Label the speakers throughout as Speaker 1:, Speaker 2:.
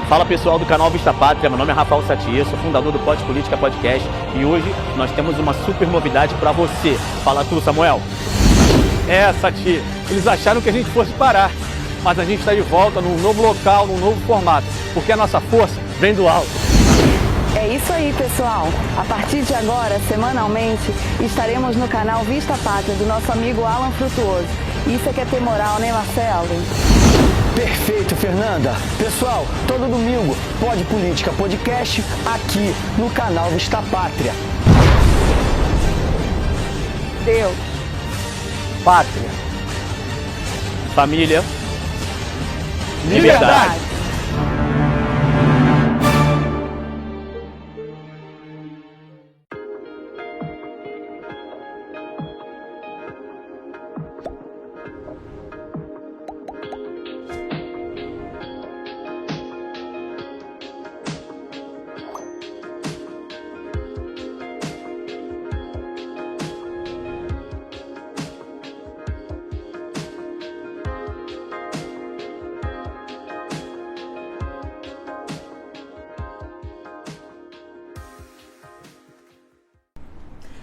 Speaker 1: Fala pessoal do canal Vista Pátria, meu nome é Rafael Satie, sou fundador do Pod Política Podcast e hoje nós temos uma super novidade para você. Fala tu, Samuel. Satie, eles acharam que a gente fosse parar, mas a gente está de volta num novo local, num novo formato, porque a nossa força vem do alto.
Speaker 2: É isso aí, pessoal. A partir de agora, semanalmente, estaremos no canal Vista Pátria do nosso amigo Alan Frutuoso. Isso é que é ter moral, né, Marcelo?
Speaker 3: Perfeito, Fernanda. Pessoal, todo domingo, Pod Política Podcast aqui no canal Vista Pátria.
Speaker 2: Deus.
Speaker 1: Pátria. Família. Liberdade.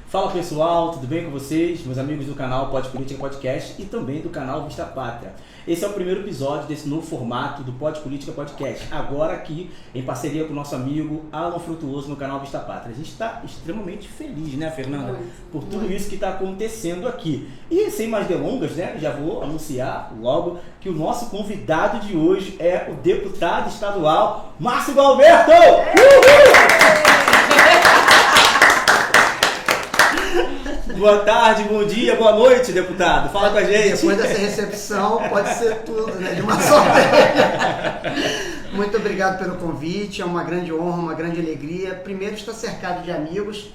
Speaker 1: Fala pessoal, tudo bem com vocês? Meus amigos do canal Pod Política Podcast e também do canal Vista Pátria. Esse é o primeiro episódio desse novo formato do Pod Política Podcast, agora aqui em parceria com o nosso amigo Alan Frutuoso no canal Vista Pátria. A gente está extremamente feliz, né, Fernanda? Por tudo isso que está acontecendo aqui. E sem mais delongas, né, já vou anunciar logo que o nosso convidado de hoje é o deputado estadual Márcio Galberto! Boa tarde, bom dia, boa noite, deputado. Fala com a gente.
Speaker 4: Depois dessa recepção, pode ser tudo, né? De uma só vez. Muito obrigado pelo convite, é uma grande honra, uma grande alegria. Primeiro, estar cercado de amigos,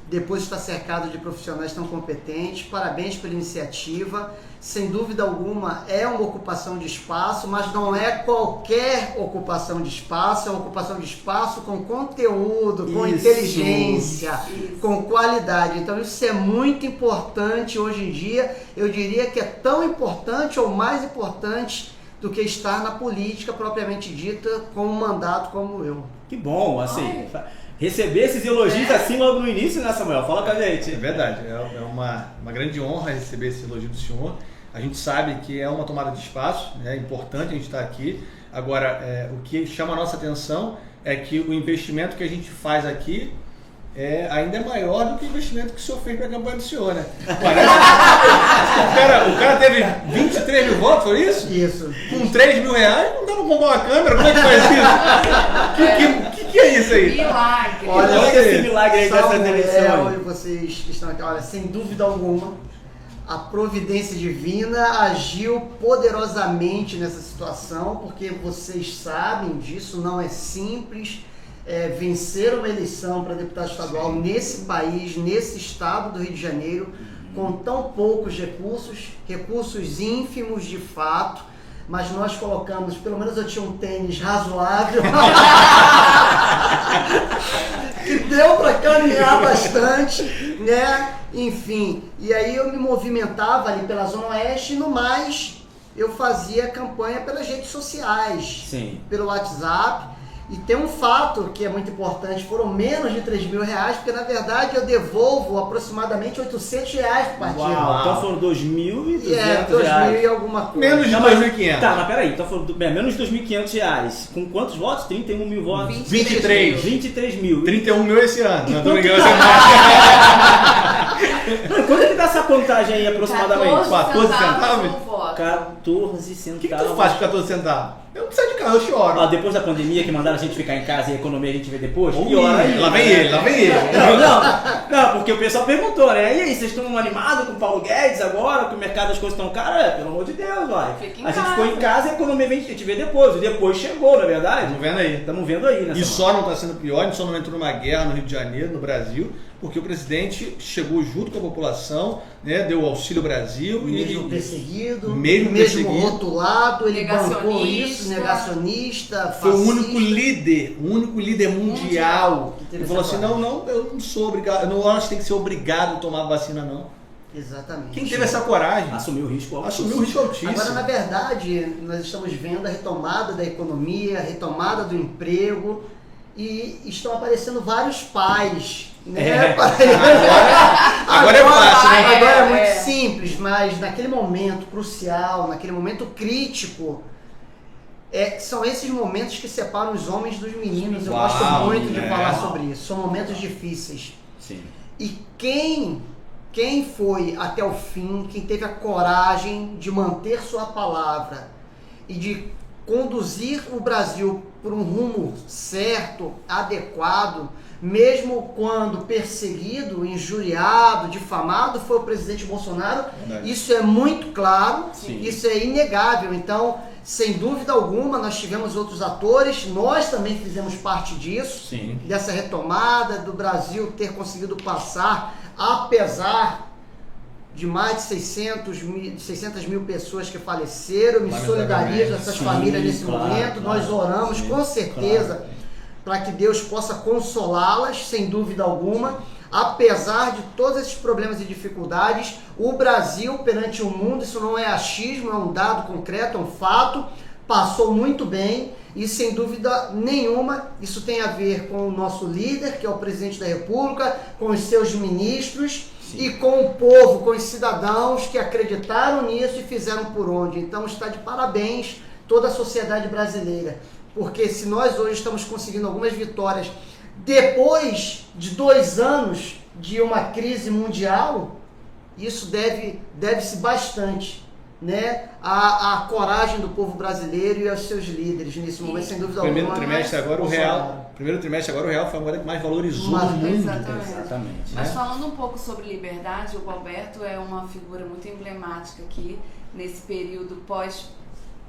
Speaker 4: depois estar cercado de profissionais tão competentes. Parabéns pela iniciativa. Sem dúvida alguma, é uma ocupação de espaço, mas não é qualquer ocupação de espaço, é uma ocupação de espaço com conteúdo, com inteligência, com qualidade. Então isso é muito importante hoje em dia. Eu diria que é tão importante ou mais importante do que estar na política propriamente dita com um mandato como eu.
Speaker 1: Que bom, assim... Receber esses elogios assim logo no início, né, Samuel? Fala com a gente.
Speaker 5: É verdade, é uma grande honra receber esse elogio do senhor. A gente sabe que é uma tomada de espaço, é importante a gente estar aqui. Agora, o que chama a nossa atenção é que o investimento que a gente faz aqui ainda é maior do que o investimento que o senhor fez para a campanha do senhor, né? Parece o cara teve 23 mil votos, foi isso?
Speaker 4: Isso.
Speaker 5: Com 3 mil reais, não dá para comprar uma câmera, como é que faz isso? Que é isso aí?
Speaker 2: Milagre.
Speaker 4: Olha
Speaker 1: esse milagre aí dessa eleição.
Speaker 4: E vocês que estão aqui, olha, sem dúvida alguma, a providência divina agiu poderosamente nessa situação, porque vocês sabem disso, não é simples vencer uma eleição para deputado estadual nesse país, nesse estado do Rio de Janeiro, com tão poucos recursos ínfimos de fato, mas nós colocamos, pelo menos eu tinha um tênis razoável, que deu para caminhar bastante, né? Enfim, e aí eu me movimentava ali pela Zona Oeste e no mais eu fazia campanha pelas redes sociais,
Speaker 1: sim,
Speaker 4: pelo WhatsApp. E tem um fato que é muito importante, foram menos de 3 mil reais, porque na verdade eu devolvo aproximadamente 800 reais pro partido.
Speaker 1: Uau, então foram 2.200
Speaker 4: 2
Speaker 1: reais.
Speaker 4: mil e alguma coisa.
Speaker 5: Menos de 2.500.
Speaker 1: Tá, mas peraí, então foram menos de 2.500 reais. Com quantos votos? 31 mil votos?
Speaker 5: 23.
Speaker 1: 23 mil.
Speaker 5: 31 mil esse ano. Não tô brincando.
Speaker 1: Quanto que dá essa contagem aí aproximadamente?
Speaker 5: 14 centavos?
Speaker 1: 14 centavos.
Speaker 5: O que tu faz com 14 centavos? Eu não saio de casa, eu choro.
Speaker 1: Depois da pandemia que mandaram a gente ficar em casa e a economia a gente vê depois,
Speaker 5: Pior aí. Lá vem ele.
Speaker 1: Não, porque o pessoal perguntou, né? E aí, vocês estão animados com o Paulo Guedes agora, que o mercado, as coisas estão caras? Pelo amor de Deus, vai. A gente ficou em casa e a economia a gente vê depois. O depois chegou, na verdade.
Speaker 5: Estamos vendo aí.
Speaker 1: Estamos vendo aí, né?
Speaker 5: E só não está sendo pior, a gente só não entrou numa guerra no Rio de Janeiro, no Brasil, porque o presidente chegou junto com a população, né, deu o Auxílio Brasil.
Speaker 4: Mesmo perseguido,
Speaker 5: mesmo perseguido,
Speaker 4: rotulado, ele bancou isso, negacionista,
Speaker 5: foi
Speaker 4: fascista.
Speaker 5: o único líder mundial que falou assim, não, eu não sou obrigado, nós tem que ser obrigado a tomar vacina não.
Speaker 4: Exatamente.
Speaker 5: Quem teve essa coragem
Speaker 1: Assumiu o risco altíssimo.
Speaker 5: assumiu o risco altíssimo.
Speaker 4: Agora, na verdade, nós estamos vendo a retomada da economia, a retomada do emprego e estão aparecendo vários pais, né?
Speaker 5: Agora é fácil, né?
Speaker 4: Agora é muito simples, mas naquele momento crucial, naquele momento crítico, são esses momentos que separam os homens dos meninos. Eu gosto muito de falar sobre isso. São momentos difíceis.
Speaker 1: Sim.
Speaker 4: E quem foi até o fim, quem teve a coragem de manter sua palavra e de conduzir o Brasil por um rumo certo, adequado, mesmo quando perseguido, injuriado, difamado, foi o presidente Bolsonaro.
Speaker 5: Verdade.
Speaker 4: Isso é muito claro,
Speaker 1: Sim.
Speaker 4: isso é inegável. Então, sem dúvida alguma, nós tivemos outros atores, nós também fizemos parte disso,
Speaker 1: Sim.
Speaker 4: dessa retomada do Brasil ter conseguido passar, apesar de mais de 600 mil pessoas que faleceram. Me solidarizo a essas
Speaker 1: Sim,
Speaker 4: famílias nesse
Speaker 1: claro,
Speaker 4: momento.
Speaker 1: claro,
Speaker 4: Nós oramos
Speaker 1: sim,
Speaker 4: com certeza
Speaker 1: claro.
Speaker 4: para que Deus possa consolá-las, sem dúvida alguma. Apesar de todos esses problemas e dificuldades, o Brasil perante o mundo, isso não é achismo, é um dado concreto, é um fato, passou muito bem e sem dúvida nenhuma isso tem a ver com o nosso líder, que é o presidente da República, com os seus ministros. Sim. E com o povo, com os cidadãos que acreditaram nisso e fizeram por onde. Então está de parabéns toda a sociedade brasileira, porque se nós hoje estamos conseguindo algumas vitórias depois de 2 anos de uma crise mundial, isso deve-se bastante, né, à coragem do povo brasileiro e aos seus líderes nesse momento, sem dúvida alguma.
Speaker 5: Primeiro trimestre agora o real foi a moeda que mais valorizou no mundo.
Speaker 1: Exatamente.
Speaker 6: Mas falando um pouco sobre liberdade, o Gualberto é uma figura muito emblemática aqui nesse período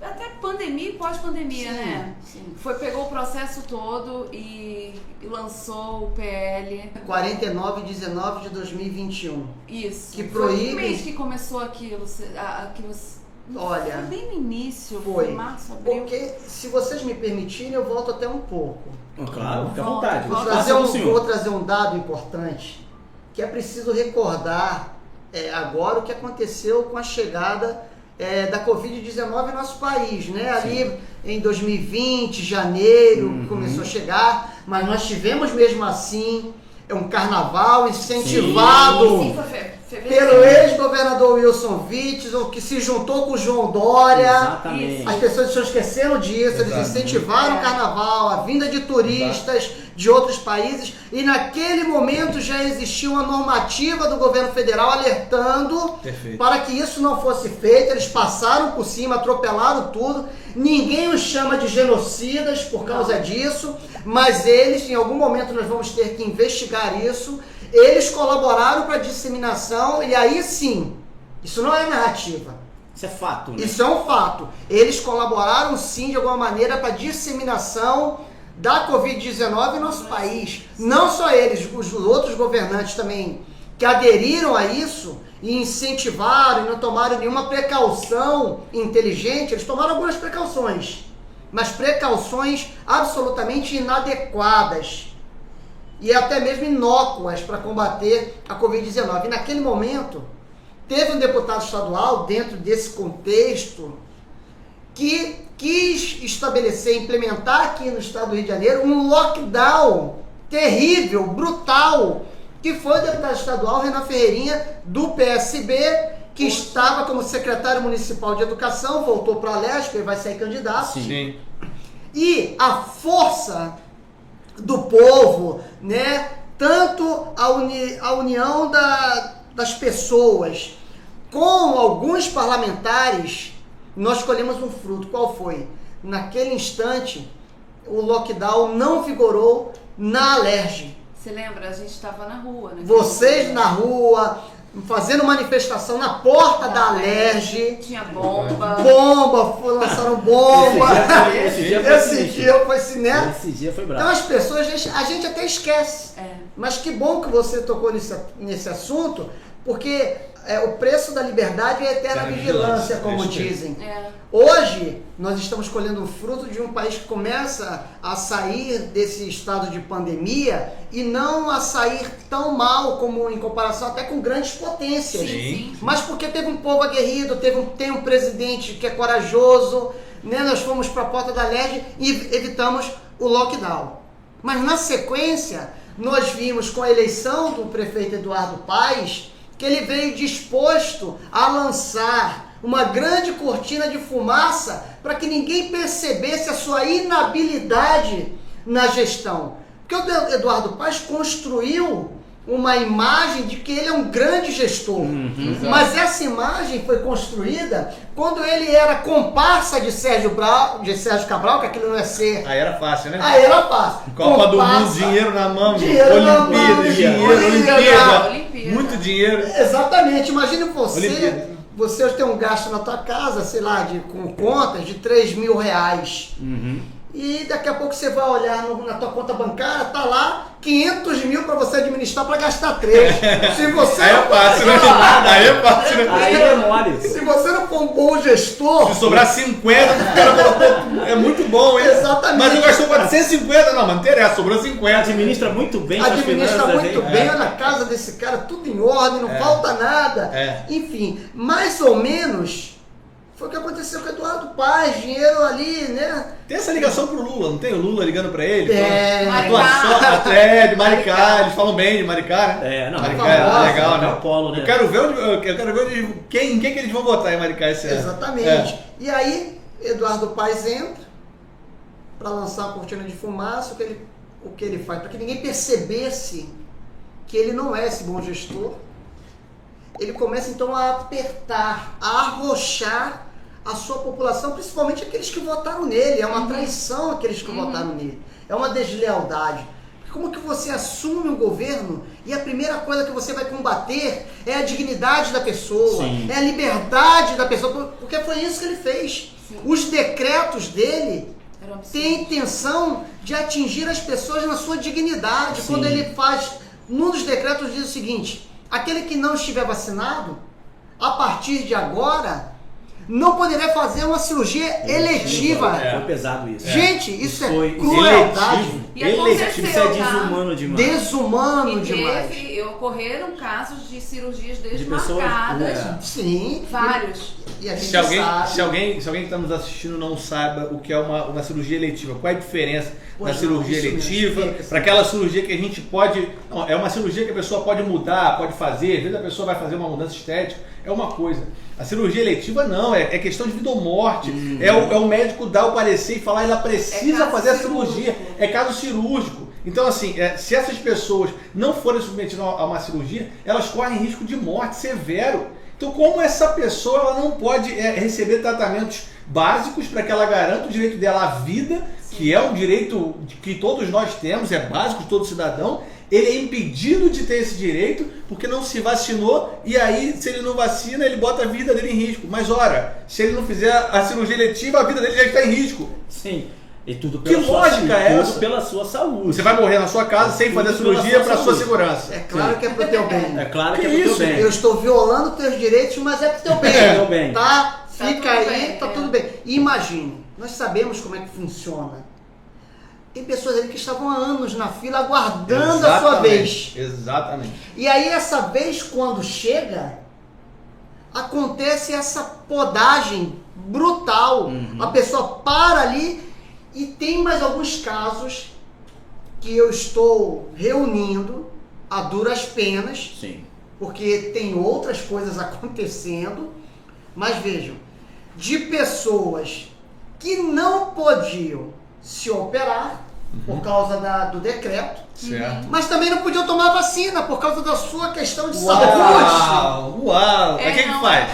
Speaker 6: até pandemia e pós-pandemia, né?
Speaker 4: Sim.
Speaker 6: Pegou o processo todo e lançou o PL
Speaker 4: 49/19 de 2021.
Speaker 6: Isso.
Speaker 4: Que
Speaker 6: Foi
Speaker 4: proíbe...
Speaker 6: um mês que começou aquilo.
Speaker 4: Olha,
Speaker 6: foi bem no início,
Speaker 4: foi
Speaker 6: março, abril.
Speaker 4: Porque, se vocês me permitirem, eu volto até um pouco.
Speaker 1: Claro, fica à vontade.
Speaker 4: Vou trazer um dado importante, que é preciso recordar agora o que aconteceu com a chegada da Covid-19 em nosso país, né? Ali em 2020, janeiro, começou a chegar, mas nós tivemos mesmo assim um carnaval incentivado
Speaker 6: Sim, foi
Speaker 4: pelo ex-governador Wilson Witzel, que se juntou com o João Dória.
Speaker 1: Exatamente.
Speaker 4: As pessoas estão esquecendo disso, eles incentivaram o carnaval, a vinda de turistas de outros países, e naquele momento já existia uma normativa do governo federal alertando para que isso não fosse feito. Eles passaram por cima, atropelaram tudo. Ninguém os chama de genocidas por causa disso, mas eles, em algum momento nós vamos ter que investigar isso. Eles colaboraram para a disseminação, e aí sim, isso não é narrativa.
Speaker 1: Isso é fato, né?
Speaker 4: Isso é um fato. Eles colaboraram sim, de alguma maneira, para a disseminação da Covid-19 em nosso país. Não só eles, os outros governantes também, que aderiram a isso e incentivaram e não tomaram nenhuma precaução inteligente. Eles tomaram algumas precauções, mas precauções absolutamente inadequadas e até mesmo inócuas para combater a Covid-19. E naquele momento, teve um deputado estadual, dentro desse contexto, que quis estabelecer, implementar aqui no estado do Rio de Janeiro um lockdown terrível, brutal, que foi o deputado estadual Renan Ferreirinha, do PSB, que estava como secretário municipal de educação, voltou para a Leste, ele vai sair candidato.
Speaker 5: Sim.
Speaker 4: E a força do povo, né, tanto a união das pessoas com alguns parlamentares, nós colhemos um fruto. Qual foi? Naquele instante, o lockdown não vigorou na Alerj.
Speaker 6: Você lembra? A gente estava na rua, né?
Speaker 4: Vocês na rua, fazendo manifestação na porta da Alerj.
Speaker 6: Tinha bomba.
Speaker 4: Lançaram bomba.
Speaker 1: Esse dia foi sinistro. Esse dia foi bravo.
Speaker 4: Então as pessoas, a gente até esquece. Mas que bom que você tocou nesse assunto, Porque o preço da liberdade é a eterna
Speaker 5: Eterna
Speaker 4: vigilância,
Speaker 5: vigilância,
Speaker 4: como
Speaker 5: isso mesmo.
Speaker 4: dizem.
Speaker 6: É.
Speaker 4: Hoje, nós estamos colhendo o fruto de um país que começa a sair desse estado de pandemia e não a sair tão mal como em comparação até com grandes potências.
Speaker 6: Sim.
Speaker 4: Mas porque teve um povo aguerrido, tem um presidente que é corajoso, né? Nós fomos para a porta da LED e evitamos o lockdown. Mas na sequência, nós vimos com a eleição do prefeito Eduardo Paes que ele veio disposto a lançar uma grande cortina de fumaça para que ninguém percebesse a sua inabilidade na gestão. Porque o Eduardo Paes construiu uma imagem de que ele é um grande gestor. Mas essa imagem foi construída quando ele era comparsa de Sérgio Cabral, que aquilo não é ser...
Speaker 5: Aí era fácil, né?
Speaker 4: Aí era fácil.
Speaker 5: Copa do Mundo, dinheiro na mão,
Speaker 4: dinheiro na mão,
Speaker 5: Olimpíada,
Speaker 6: Olimpíada.
Speaker 5: muito dinheiro.
Speaker 4: Exatamente, imagine
Speaker 5: Olimpíada.
Speaker 4: você tem um gasto na tua casa, sei lá, com contas de R$3.000. E daqui a pouco você vai olhar na tua conta bancária, tá lá 500 mil para você administrar para gastar 3. Se você
Speaker 5: Aí é fácil, né? Aí é fácil, né?
Speaker 1: Aí é mole.
Speaker 4: Se você não for um bom gestor...
Speaker 5: Se sobrar 50, o cara falou, é muito bom, hein?
Speaker 4: Exatamente.
Speaker 5: Mas eu gastou 450, não, mas não interessa, sobrou 50.
Speaker 1: Administra muito bem suas
Speaker 4: Administra
Speaker 1: finanças,
Speaker 4: muito
Speaker 1: hein?
Speaker 4: bem, olha a casa desse cara, tudo em ordem, não falta nada. Enfim, mais ou menos foi o que aconteceu com o Eduardo Paes, dinheiro ali, né?
Speaker 5: Tem essa ligação pro Lula, não tem o Lula ligando pra ele?
Speaker 6: Maricá.
Speaker 5: De Maricá, eles falam bem de Maricá, né?
Speaker 1: Maricá
Speaker 5: é legal, né?
Speaker 1: É o polo, né?
Speaker 5: Eu quero ver quem que eles vão votar em Maricá esse ano.
Speaker 4: Exatamente. E aí, Eduardo Paes entra para lançar a cortina de fumaça, o que ele faz? Para que ninguém percebesse que ele não é esse bom gestor, ele começa então a apertar, a arrochar a sua população, principalmente aqueles que votaram nele. É uma traição aqueles que votaram nele. É uma deslealdade. Como que você assume um governo e a primeira coisa que você vai combater é a dignidade da pessoa, é a liberdade da pessoa, porque foi isso que ele fez. Os decretos dele têm a intenção de atingir as pessoas na sua dignidade. Quando ele faz, num dos decretos diz o seguinte: aquele que não estiver vacinado, a partir de agora, não poderia fazer uma cirurgia eletiva.
Speaker 1: Foi pesado isso.
Speaker 4: Gente, isso
Speaker 1: foi
Speaker 4: é crueldade.
Speaker 1: Eletivo, isso é desumano demais.
Speaker 4: Desumano demais.
Speaker 6: E ocorreram casos de cirurgias
Speaker 1: De pessoas,
Speaker 6: desmarcadas.
Speaker 4: Sim.
Speaker 6: Vários.
Speaker 4: E a gente
Speaker 5: Se alguém que está nos assistindo não saiba o que é uma cirurgia eletiva, qual é a diferença da cirurgia eletiva para aquela cirurgia que a gente pode... Não, é uma cirurgia que a pessoa pode mudar, pode fazer, às vezes a pessoa vai fazer uma mudança estética, é uma coisa. A cirurgia eletiva não, é questão de vida ou morte. É o médico dar o parecer e falar ela precisa fazer a cirurgia. É caso cirúrgico. Então, assim, se essas pessoas não forem submetidas a uma cirurgia, elas correm risco de morte severo. Então, como essa pessoa ela não pode receber tratamentos básicos para que ela garanta o direito dela à vida, que é um direito que todos nós temos, é básico de todo cidadão, ele é impedido de ter esse direito porque não se vacinou, e aí, se ele não vacina, ele bota a vida dele em risco. Mas, ora, se ele não fizer a cirurgia eletiva, a vida dele já está em risco.
Speaker 1: Sim. E tudo
Speaker 5: Que lógica é essa?
Speaker 1: Tudo pela sua saúde.
Speaker 5: Você vai morrer na sua casa sem fazer a cirurgia para sua segurança.
Speaker 4: É claro que é pro teu bem.
Speaker 1: É claro que é pro teu bem.
Speaker 4: Eu estou violando teus direitos, mas é pro teu bem.
Speaker 1: É pro teu bem.
Speaker 4: Tá? Fica
Speaker 6: tudo
Speaker 4: aí,
Speaker 6: bem,
Speaker 4: tá tudo bem. E imagine, nós sabemos como é que funciona. Tem pessoas ali que estavam há anos na fila aguardando a sua vez.
Speaker 5: Exatamente.
Speaker 4: E aí essa vez, quando chega, acontece essa podagem brutal. A pessoa para ali, e tem mais alguns casos que eu estou reunindo a duras penas,
Speaker 1: Sim.
Speaker 4: porque tem outras coisas acontecendo, mas vejam, de pessoas que não podiam se operar por causa do decreto,
Speaker 5: Certo.
Speaker 4: mas também não podiam tomar vacina por causa da sua questão de saúde.
Speaker 5: Uau! Mas quem que faz?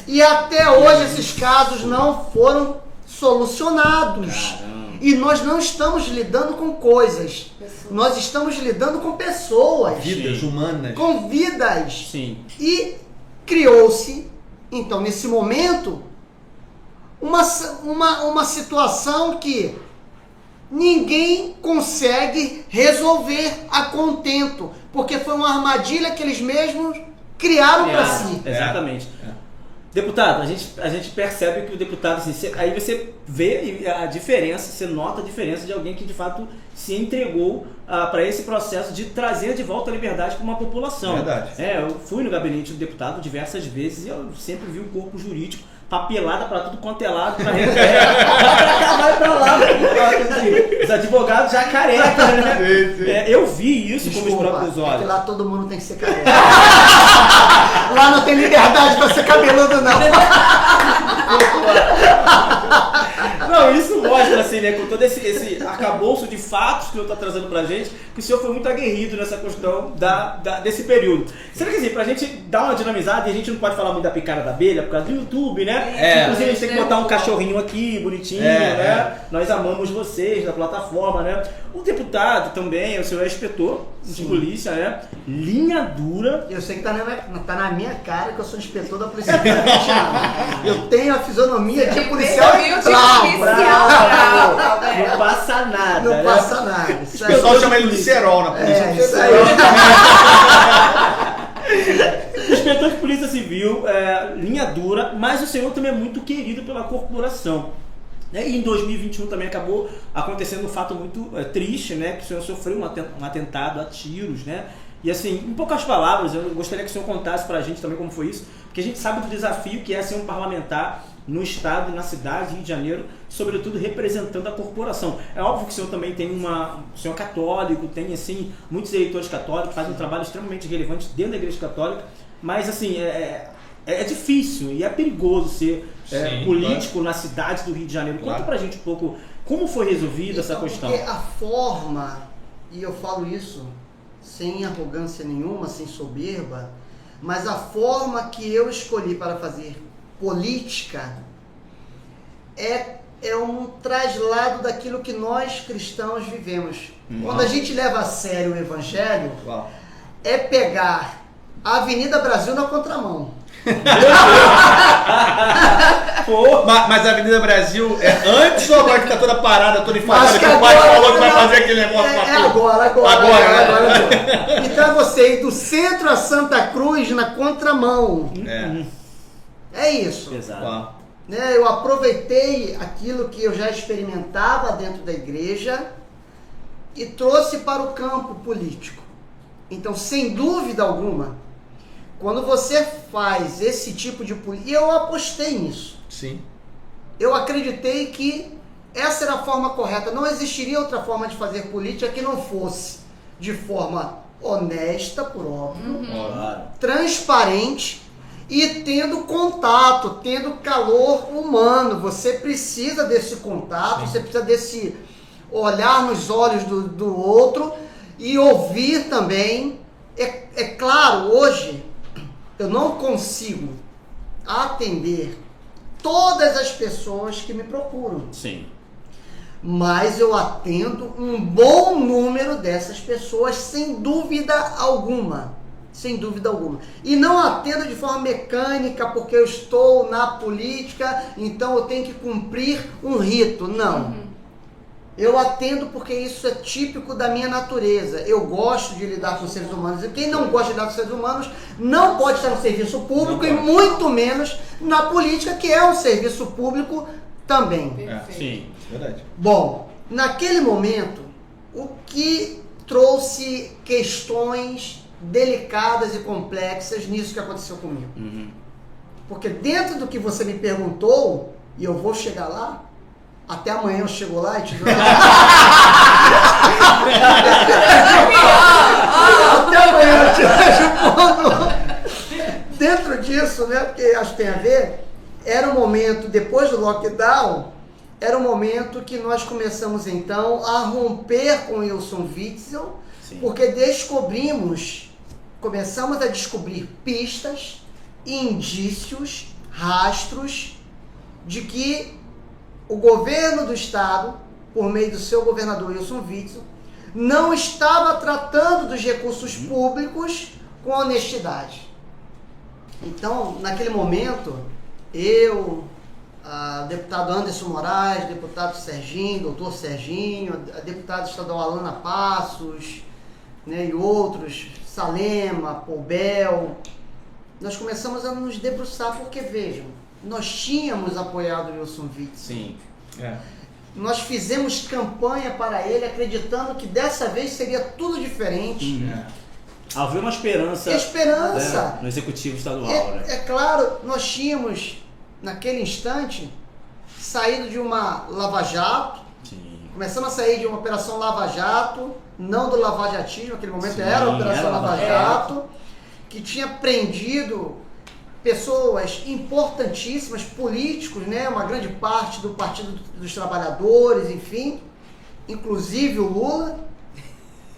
Speaker 4: E até hoje esses casos não foram solucionados.
Speaker 1: Caramba.
Speaker 4: E nós não estamos lidando com coisas, nós estamos lidando com pessoas,
Speaker 5: Vidas humanas.
Speaker 4: com vidas.
Speaker 1: Sim.
Speaker 4: E criou-se, então, nesse momento, uma situação que ninguém consegue resolver a contento, porque foi uma armadilha que eles mesmos criaram para si.
Speaker 1: Exatamente. Deputado, a gente percebe que o deputado, assim, aí você vê a diferença, você nota a diferença de alguém que de fato se entregou para esse processo de trazer de volta a liberdade para uma população.
Speaker 5: Verdade.
Speaker 1: Eu fui no gabinete do deputado diversas vezes e eu sempre vi o corpo jurídico papelada para tudo quanto é lado, para cá, vai para lá. Os advogados já carecas, né? Eu vi isso com os próprios olhos.
Speaker 4: Porque lá todo mundo tem que ser careca. Lá não tem liberdade para ser cabeludo, não.
Speaker 1: Não, isso mostra, assim, né, com todo esse arcabouço de fatos que o senhor está trazendo pra gente, que o senhor foi muito aguerrido nessa questão desse período. Será que, assim, pra gente dar uma dinamizada, e a gente não pode falar muito da picada da abelha por causa do YouTube, né? Inclusive a gente tem que botar um cachorrinho aqui, bonitinho, né? Nós amamos vocês da plataforma, né? O deputado também, o senhor é inspetor de polícia, né? Linha dura.
Speaker 4: Eu sei que tá na minha cara que eu sou inspetor da Polícia Militar. Eu tenho a fisionomia de policial bravo.
Speaker 1: Não passa nada.
Speaker 4: Não passa nada.
Speaker 5: O pessoal chama ele de cerol na polícia.
Speaker 4: Isso aí.
Speaker 1: Inspetor de Polícia Civil, linha dura, mas o senhor também é muito querido pela corporação. E em 2021 também acabou acontecendo um fato muito triste, né? Que o senhor sofreu um atentado a tiros, né? E assim, em poucas palavras, eu gostaria que o senhor contasse pra gente também como foi isso, porque a gente sabe do desafio que é ser um parlamentar no estado e na cidade de Rio de Janeiro, sobretudo representando a corporação. É óbvio que o senhor também tem o senhor é católico, tem assim, muitos eleitores católicos, faz um trabalho extremamente relevante dentro da Igreja Católica, mas assim, é difícil e é perigoso ser político na cidade do Rio de Janeiro. Conta pra gente um pouco como foi resolvida essa questão.
Speaker 4: Porque a forma, e eu falo isso sem arrogância nenhuma, sem soberba, mas a forma que eu escolhi para fazer política é um traslado daquilo que nós cristãos vivemos. Quando a gente leva a sério o Evangelho, é pegar a Avenida Brasil na contramão.
Speaker 5: Mas a Avenida Brasil é antes ou agora que tá toda parada, toda enfadada, que o pai
Speaker 4: agora,
Speaker 5: falou que vai fazer aquele negócio
Speaker 4: agora. Então é você ir do centro a Santa Cruz na contramão. É isso.
Speaker 1: Exato.
Speaker 4: Eu aproveitei aquilo que eu já experimentava dentro da igreja e trouxe para o campo político. Então, sem dúvida alguma, quando você faz esse tipo de política, e eu apostei nisso.
Speaker 5: Sim.
Speaker 4: Eu acreditei que essa era a forma correta. Não existiria outra forma de fazer política que não fosse de forma honesta, por óbvio, transparente e tendo contato, tendo calor humano. Você precisa desse contato, você precisa desse olhar nos olhos do outro e ouvir também. É claro, hoje eu não consigo atender todas as pessoas que me procuram.
Speaker 1: Sim.
Speaker 4: Mas eu atendo um bom número dessas pessoas, sem dúvida alguma. Sem dúvida alguma. E não atendo de forma mecânica, porque eu estou na política, então eu tenho que cumprir um rito. Não. Eu atendo porque isso é típico da minha natureza. Eu gosto de lidar com seres humanos. E quem não gosta de lidar com seres humanos não pode estar no serviço público e muito menos na política, que é um serviço público também.
Speaker 1: Sim,
Speaker 5: verdade.
Speaker 4: Bom, naquele momento, o que trouxe questões delicadas e complexas nisso que aconteceu comigo? Porque dentro do que você me perguntou, e eu vou chegar lá, até amanhã eu chego lá e te dou. Até amanhã eu te respondo. Dentro disso, né, porque acho que tem a ver, era um momento, depois do lockdown, era um momento que nós começamos então a romper com Wilson Witzel, porque começamos a descobrir pistas, indícios, rastros de que o governo do estado, por meio do seu governador Wilson Witzel, não estava tratando dos recursos públicos com honestidade. Então, naquele momento, eu, deputado Anderson Moraes, deputado Serginho, doutor Serginho, a deputada estadual Alana Passos, né, e outros, Salema, Poubel, nós começamos a nos debruçar, porque vejam, nós tínhamos apoiado o Wilson Witzel.
Speaker 1: Sim.
Speaker 4: Nós fizemos campanha para ele, acreditando que dessa vez seria tudo diferente.
Speaker 1: Havia uma esperança.
Speaker 4: Esperança.
Speaker 1: No executivo estadual, né?
Speaker 4: É claro, nós tínhamos, naquele instante, saído de uma Lava Jato.
Speaker 1: Sim.
Speaker 4: Começamos a sair de uma operação Lava Jato, não do lavajatismo, naquele momento
Speaker 1: Sim,
Speaker 4: era a operação
Speaker 1: era
Speaker 4: Lava Jato, que tinha prendido pessoas importantíssimas, políticos, né? Uma grande parte do Partido dos Trabalhadores, enfim, inclusive o Lula,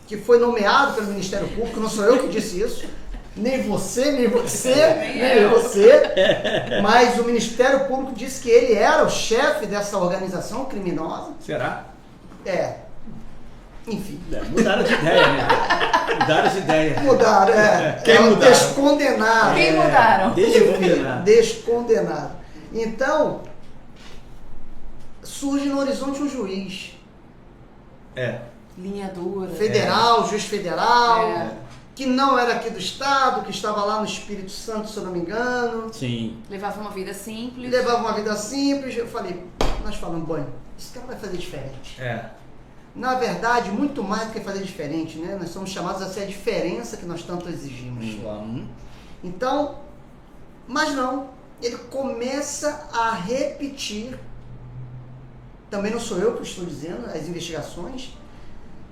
Speaker 4: que foi nomeado pelo Ministério Público, não sou eu que disse isso, nem você, nem você, mas o Ministério Público disse que ele era o chefe dessa organização criminosa.
Speaker 5: Será?
Speaker 4: Enfim.
Speaker 1: Mudaram de ideia, né? Mudaram de ideia.
Speaker 4: Mudaram,
Speaker 5: Quem mudaram?
Speaker 4: Descondenado.
Speaker 6: Quem mudaram?
Speaker 1: Descondenado.
Speaker 4: Descondenado. Então, surge no horizonte um juiz
Speaker 6: Linha dura.
Speaker 4: federal, juiz federal,
Speaker 6: É.
Speaker 4: que não era aqui do estado, que estava lá no Espírito Santo, se eu não me engano,
Speaker 1: Sim.
Speaker 6: Levava uma vida simples.
Speaker 4: levava uma vida simples. Eu falei, nós falamos, bom, esse cara vai fazer diferente. Na verdade, muito mais do que fazer diferente, né? Nós somos chamados a ser a diferença que nós tanto exigimos. Então, mas não, ele começa a repetir, também não sou eu que estou dizendo, as investigações,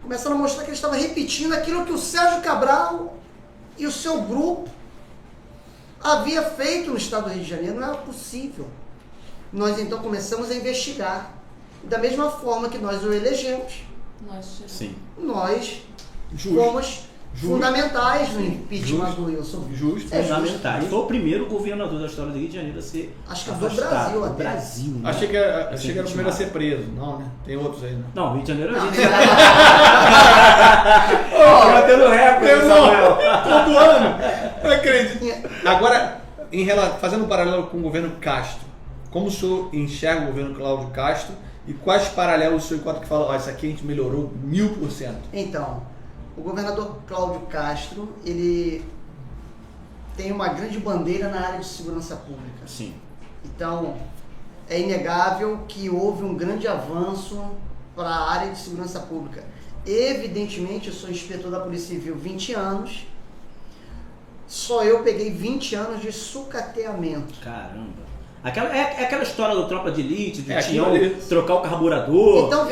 Speaker 4: começando a mostrar que ele estava repetindo aquilo que o Sérgio Cabral e o seu grupo havia feito no estado do Rio de Janeiro. Não era possível. Nós então começamos a investigar. Da mesma forma que nós o elegemos,
Speaker 1: Sim.
Speaker 4: nós fomos fundamentais no impeachment do Wilson.
Speaker 5: Justo.
Speaker 1: Fundamental. Foi o primeiro governador da história do Rio de Janeiro a ser
Speaker 4: Acho que do
Speaker 1: afastado.
Speaker 4: Brasil
Speaker 1: Do
Speaker 4: até.
Speaker 1: Brasil, né?
Speaker 5: Achei que era o primeiro a ser preso. Não, né? Tem outros aí, né?
Speaker 1: Não, Rio de Janeiro é a gente.
Speaker 5: Batendo
Speaker 1: recorde, Samuel.
Speaker 5: todo ano. Não acredito. Agora, fazendo um paralelo com o governo Castro, como o senhor enxerga o governo Cláudio Castro e quais paralelos o senhor encontra que fala, isso aqui a gente melhorou 1000%?
Speaker 4: Então, o governador Cláudio Castro, ele tem uma grande bandeira na área de segurança pública.
Speaker 1: Sim.
Speaker 4: Então, é inegável que houve um grande avanço para a área de segurança pública. Evidentemente, eu sou inspetor da Polícia Civil 20 anos, só eu peguei 20 anos de sucateamento.
Speaker 1: Caramba. Aquela história do Tropa de Elite, do
Speaker 5: aquilo
Speaker 1: Tião
Speaker 5: ali.
Speaker 1: trocar o carburador,
Speaker 4: Então,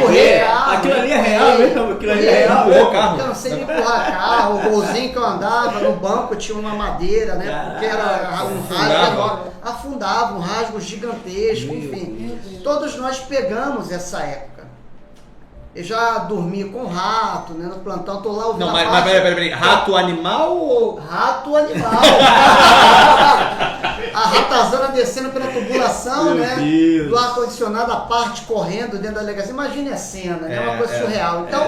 Speaker 1: correr carro. Aquilo ali é real mesmo, aquilo ali é real.
Speaker 5: Empurrou o carro.
Speaker 4: Eu não sei de empurrar carro, o golzinho que eu andava no banco tinha uma madeira, né? Porque era um rasgo enorme. Afundava, um rasgo gigantesco, enfim. Todos nós pegamos essa época. Eu já dormi com rato, né? No plantão, tô lá ouvindo.
Speaker 5: Não, mas peraí. Rato animal ou.
Speaker 4: Rato animal. A ratazana descendo pela tubulação,
Speaker 1: Meu
Speaker 4: né?
Speaker 1: Deus.
Speaker 4: Do ar-condicionado, a parte correndo dentro da delegacia. Imagine a cena, né? Uma coisa surreal. Então,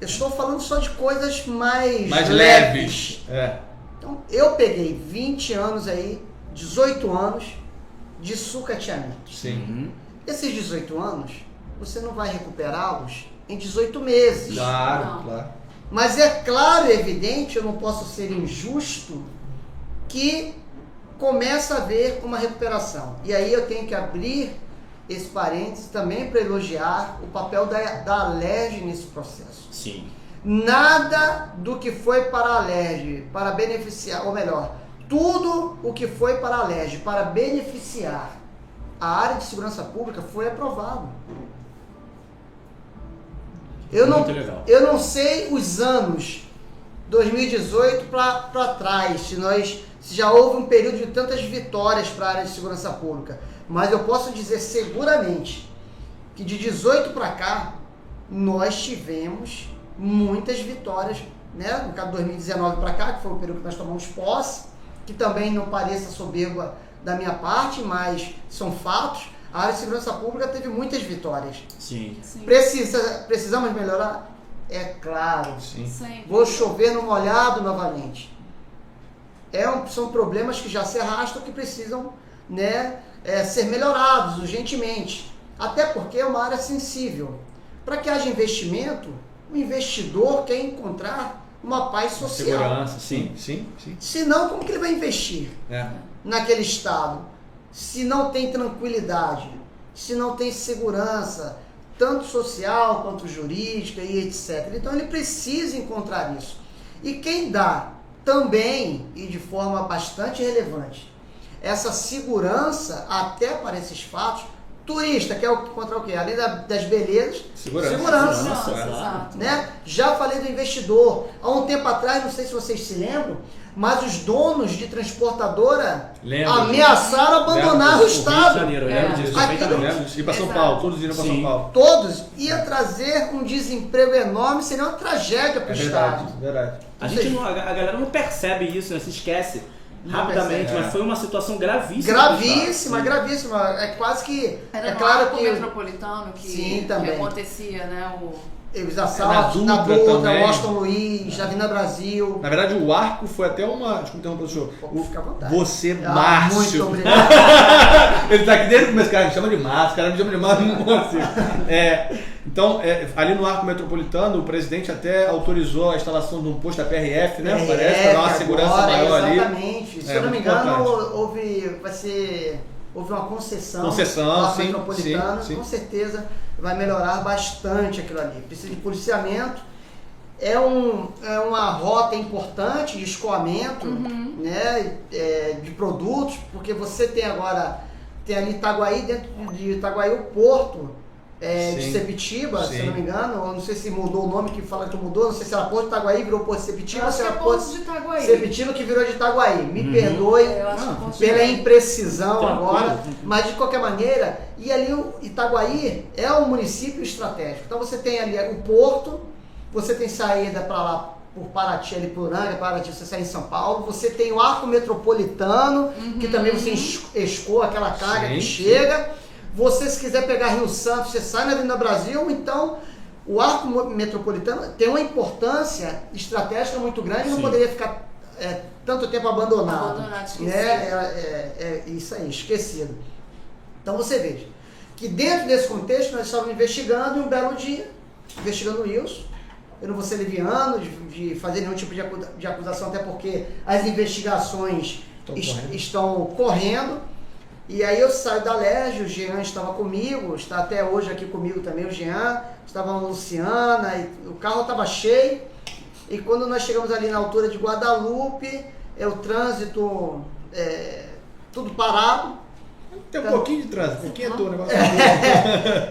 Speaker 4: eu estou falando só de coisas mais
Speaker 5: leves.
Speaker 4: Então, eu peguei 20 anos aí, 18 anos de sucateamento.
Speaker 5: Sim.
Speaker 4: Esses 18 anos, você não vai recuperá-los em 18 meses.
Speaker 5: Claro,
Speaker 6: Não.
Speaker 5: claro.
Speaker 4: Mas é claro e evidente, eu não posso ser injusto, que começa a haver uma recuperação. E aí eu tenho que abrir esse parênteses também para elogiar o papel da Alerj nesse processo.
Speaker 1: Sim.
Speaker 4: Nada do que foi para a Alerj para beneficiar, ou melhor, tudo o que foi para a Alerj para beneficiar a área de segurança pública foi aprovado.
Speaker 1: Muito legal.
Speaker 4: Eu não sei os anos 2018 para trás, se já houve um período de tantas vitórias para a área de segurança pública, mas eu posso dizer seguramente que de 18 para cá nós tivemos muitas vitórias, né? No caso de 2019 para cá, que foi o período que nós tomamos posse, que também não pareça soberba da minha parte, mas são fatos. A área de segurança pública teve muitas vitórias.
Speaker 1: Sim.
Speaker 6: Sim.
Speaker 4: Precisamos melhorar? É claro.
Speaker 5: Sim.
Speaker 6: Sempre.
Speaker 4: Vou chover no molhado novamente. São problemas que já se arrastam, que precisam, né, ser melhorados urgentemente. Até porque é uma área sensível. Para que haja investimento, o investidor quer encontrar uma paz social.
Speaker 5: Segurança, sim.
Speaker 4: Senão, como que ele vai investir naquele estado? Se não tem tranquilidade, se não tem segurança, tanto social quanto jurídica e etc. Então ele precisa encontrar isso. E quem dá também, e de forma bastante relevante, essa segurança até para esses fatos, turista quer encontrar o quê? Além das belezas, segurança.
Speaker 6: Exato.
Speaker 4: Né? Já falei do investidor. Há um tempo atrás, não sei se vocês se lembram, mas os donos de transportadora ameaçaram abandonar o estado.
Speaker 1: Eu lembro disso.
Speaker 5: Ir para São Paulo, todos iram para São Paulo.
Speaker 4: Todos. Ia trazer um desemprego enorme, seria uma tragédia para o estado.
Speaker 5: Verdade.
Speaker 1: A galera não percebe isso, né? Se esquece rapidamente, mas foi uma situação gravíssima.
Speaker 4: Gravíssima. É quase que...
Speaker 6: Era no
Speaker 4: claro
Speaker 6: arco
Speaker 4: que
Speaker 6: metropolitano que acontecia, né?
Speaker 4: Os assaltos na Dutra, Washington Luiz, Avenida Brasil.
Speaker 5: Na verdade, o arco foi até uma... Desculpa interromper o senhor.
Speaker 4: Fica à vontade.
Speaker 5: Você, Márcio.
Speaker 4: Muito obrigado.
Speaker 5: Ele tá aqui desde o começo, cara, me chama de Márcio, cara, me chama de Márcio, não consigo. Então, ali no arco metropolitano, o presidente até autorizou a instalação de um posto da PRF, né? Parece, para dar uma segurança maior ali.
Speaker 4: Exatamente. Se eu não me engano, houve uma concessão no arco metropolitano, com certeza vai melhorar bastante aquilo ali. Precisa de policiamento. É uma rota importante de escoamento, né, de produtos, porque você tem ali Itaguaí, dentro de Itaguaí o porto de Sepitiba, se eu não me engano, eu não sei se mudou o nome, que fala que mudou, não sei se era Porto de Itaguaí, virou Porto de Sepitiba, ou se era Porto
Speaker 6: de Itaguaí.
Speaker 4: Sepitiba que virou de Itaguaí. Me perdoe pela imprecisão agora, mas de qualquer maneira, e ali o Itaguaí é um município estratégico. Então você tem ali o porto, você tem saída para lá por Paraty, ali por Uranga, Paraty, você sai em São Paulo, você tem o arco metropolitano, que também você escoa aquela carga que chega. Você, se quiser pegar Rio Santo, você sai na Avenida Brasil. Então, o arco metropolitano tem uma importância estratégica muito grande, não poderia ficar tanto tempo abandonado.
Speaker 6: Esquecido.
Speaker 4: Isso aí, esquecido. Então, você veja que dentro desse contexto, nós estávamos investigando, e um belo dia, investigando isso. Eu não vou ser leviano de fazer nenhum tipo de acusação, até porque as investigações estão correndo. E aí eu saio da Lerge, o Jean estava comigo, está até hoje aqui comigo também o Jean, estava a Luciana, e o carro estava cheio. E quando nós chegamos ali na altura de Guadalupe, o trânsito, tudo parado.
Speaker 5: Tem um pouquinho de trânsito, pouquinho o negócio.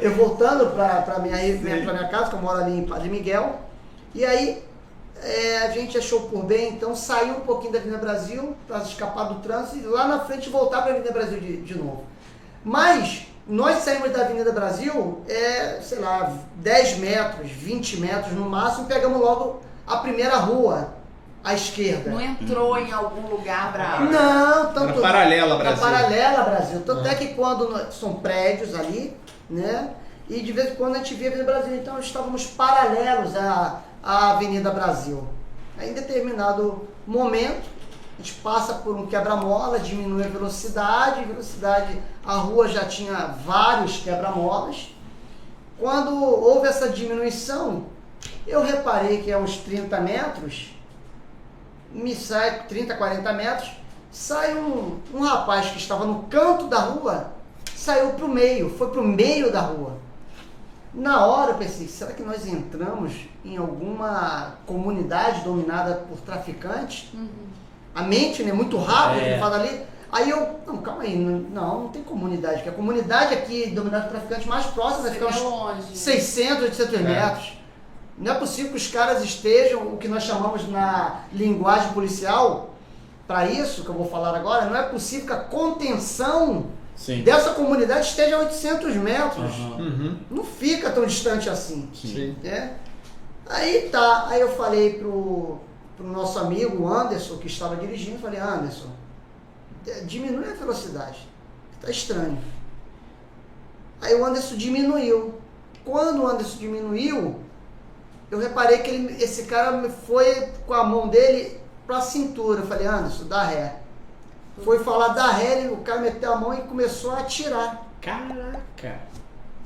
Speaker 4: Eu voltando para minha casa, que eu moro ali em Padre Miguel, e aí a gente achou por bem, então, sair um pouquinho da Avenida Brasil para escapar do trânsito e lá na frente voltar para a Avenida Brasil de novo. Mas nós saímos da Avenida Brasil, 10 metros, 20 metros no máximo, e pegamos logo a primeira rua à esquerda.
Speaker 6: Não entrou em algum lugar para...
Speaker 4: Não, tanto...
Speaker 5: Na paralela Brasil.
Speaker 4: Na paralela Brasil. Tanto é que quando são prédios ali, né? E de vez em quando a gente via a Avenida Brasil, então estávamos paralelos à Avenida Brasil. Aí, em determinado momento, a gente passa por um quebra-mola, diminui a velocidade, a rua já tinha vários quebra-molas. Quando houve essa diminuição, eu reparei que a uns 30 metros, 30, 40 metros, sai um rapaz que estava no canto da rua, saiu para o meio, foi para o meio da rua. Na hora eu pensei, será que nós entramos em alguma comunidade dominada por traficantes? A mente, né, muito rápido, que fala ali. Aí eu, não, calma aí, não tem comunidade, porque a comunidade aqui dominada por traficantes mais próxima, fica uns
Speaker 6: longe.
Speaker 4: 600, 800 metros. Não é possível que os caras estejam, o que nós chamamos na linguagem policial, para isso que eu vou falar agora, não é possível que a contenção dessa comunidade esteja a 800 metros. Não fica tão distante assim. Aí eu falei pro nosso amigo Anderson, que estava dirigindo, falei, Anderson, diminui a velocidade, tá estranho. Aí o Anderson diminuiu. Quando o Anderson diminuiu, eu reparei que esse cara foi com a mão dele pra cintura. Eu falei, Anderson, dá ré. Foi falar da ré, o cara meteu a mão e começou a atirar.
Speaker 1: Caraca!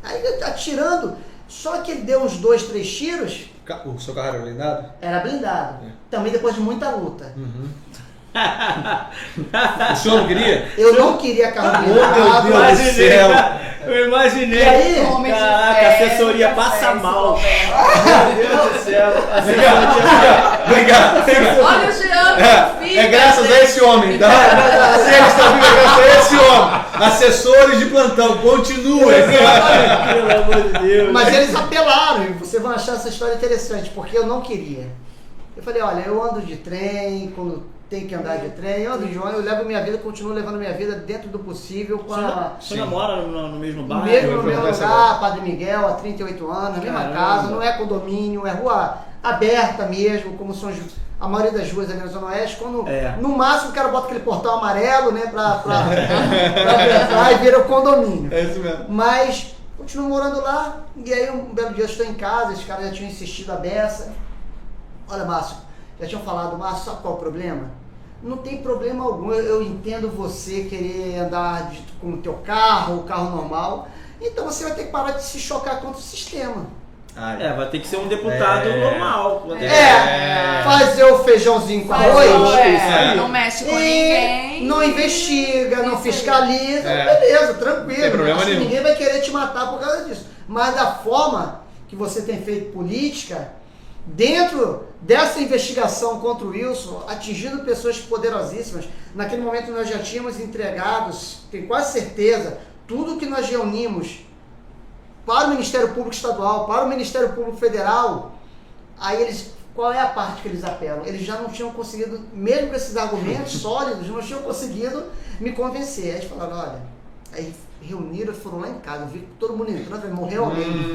Speaker 4: Aí ele atirando, Só que ele deu uns 2, 3 tiros,
Speaker 5: O seu carro era blindado?
Speaker 4: era blindado. Também depois de muita luta.
Speaker 5: O senhor não queria?
Speaker 4: Eu não queria carro
Speaker 5: Meu
Speaker 4: blindado.
Speaker 5: Deus do céu!
Speaker 1: Eu imaginei.
Speaker 4: E aí?
Speaker 6: Homem de
Speaker 1: Caraca,
Speaker 6: fé,
Speaker 1: a assessoria
Speaker 6: muita
Speaker 1: passa
Speaker 6: fé,
Speaker 1: mal.
Speaker 6: Roberto.
Speaker 1: Meu Deus do céu. A assessoria...
Speaker 5: Obrigado.
Speaker 6: Olha o Jean, meu filho.
Speaker 5: É graças a esse homem, tá? Se eles estão vivos, é graças a esse homem. Assessores de plantão, continuem.
Speaker 1: Pelo amor de Deus.
Speaker 4: Mas eles apelaram, e vocês vão achar essa história interessante, porque eu não queria. Eu falei, olha, eu ando de trem, quando tem que andar de trem, eu ando de ônibus, eu levo minha vida, continuo levando minha vida dentro do possível com a...
Speaker 1: Você namora no mesmo bairro?
Speaker 4: Mesmo no meu
Speaker 5: perguntar
Speaker 4: lugar, Padre Miguel, há 38 anos, na mesma
Speaker 1: Caramba.
Speaker 4: casa, não é condomínio, é rua aberta mesmo, como são a maioria das ruas ali na Zona Oeste, quando no máximo o cara bota aquele portão amarelo, né, pra entrar e vira o condomínio.
Speaker 5: É isso mesmo.
Speaker 4: Mas continuo morando lá, e aí um belo dia eu estou em casa, esses caras já tinham insistido a beça. Olha, Márcio, já tinham falado, Márcio, sabe qual é o problema? Não tem problema algum, eu entendo você querer andar com o teu carro, o carro normal, então você vai ter que parar de se chocar contra o sistema.
Speaker 1: Vai ter que ser um deputado normal.
Speaker 4: Fazer o feijãozinho com arroz,
Speaker 6: Não mexe com ninguém.
Speaker 4: não investiga, não fiscaliza, beleza, tranquilo.
Speaker 5: Tem problema nenhum.
Speaker 4: Ninguém vai querer te matar por causa disso. Mas da forma que você tem feito política, dentro dessa investigação contra o Wilson, atingindo pessoas poderosíssimas, naquele momento nós já tínhamos entregados, tenho quase certeza, tudo que nós reunimos para o Ministério Público Estadual, para o Ministério Público Federal, aí eles, qual é a parte que eles apelam? Eles já não tinham conseguido, mesmo com esses argumentos sólidos, não tinham conseguido me convencer. Aí eles falaram, olha, aí reuniram, foram lá em casa, eu vi que todo mundo entrando, falei, morreu alguém.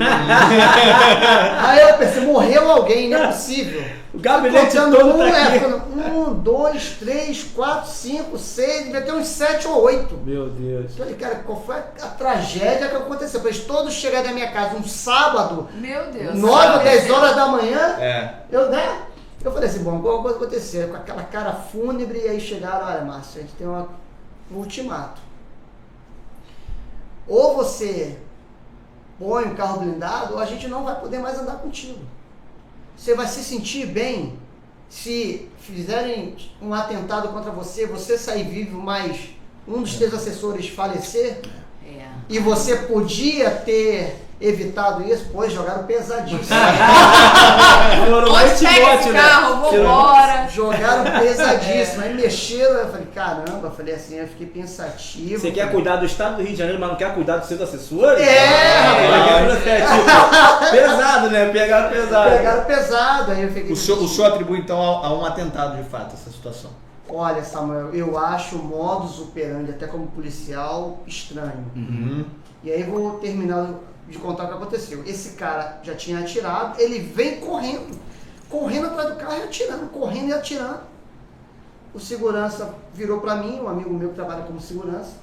Speaker 4: Aí eu pensei, morreu alguém, não é possível.
Speaker 1: O gabinete
Speaker 4: Contando
Speaker 1: todo tá aqui.
Speaker 4: 1, 2, 3, 4, 5, 6, devia ter uns 7 ou 8.
Speaker 1: Meu Deus.
Speaker 4: Eu falei, cara, qual foi a tragédia que aconteceu? Pra eles todos chegarem na minha casa um sábado,
Speaker 6: Meu Deus.
Speaker 4: 9 ou 10 horas da manhã,
Speaker 5: É.
Speaker 4: eu falei assim, bom, alguma coisa aconteceu, com aquela cara fúnebre, e aí chegaram, olha, Márcio, a gente tem um ultimato. Ou você põe um carro blindado, ou a gente não vai poder mais andar contigo. Você vai se sentir bem se fizerem um atentado contra você, você sair vivo, mas um dos teus assessores falecer, e você podia ter evitado isso, pois jogaram pesadíssimo.
Speaker 6: Onde pega esse carro? Vambora.
Speaker 4: Jogaram pesadíssimo, aí mexeram, eu falei, caramba, eu fiquei pensativo.
Speaker 1: Você quer cuidar do estado do Rio de Janeiro, mas não quer cuidar dos seus assessores?
Speaker 4: Rapaz.
Speaker 1: Pesado, né? Pegaram pesado.
Speaker 4: Pegaram pesado, aí eu fiquei...
Speaker 5: O senhor atribui então a um atentado de fato essa situação?
Speaker 4: Olha, Samuel, eu acho o modus operandi, até como policial, estranho. E aí eu vou terminar de contar o que aconteceu. Esse cara já tinha atirado, ele vem correndo atrás do carro e atirando, correndo e atirando. O segurança virou pra mim, um amigo meu que trabalha como segurança,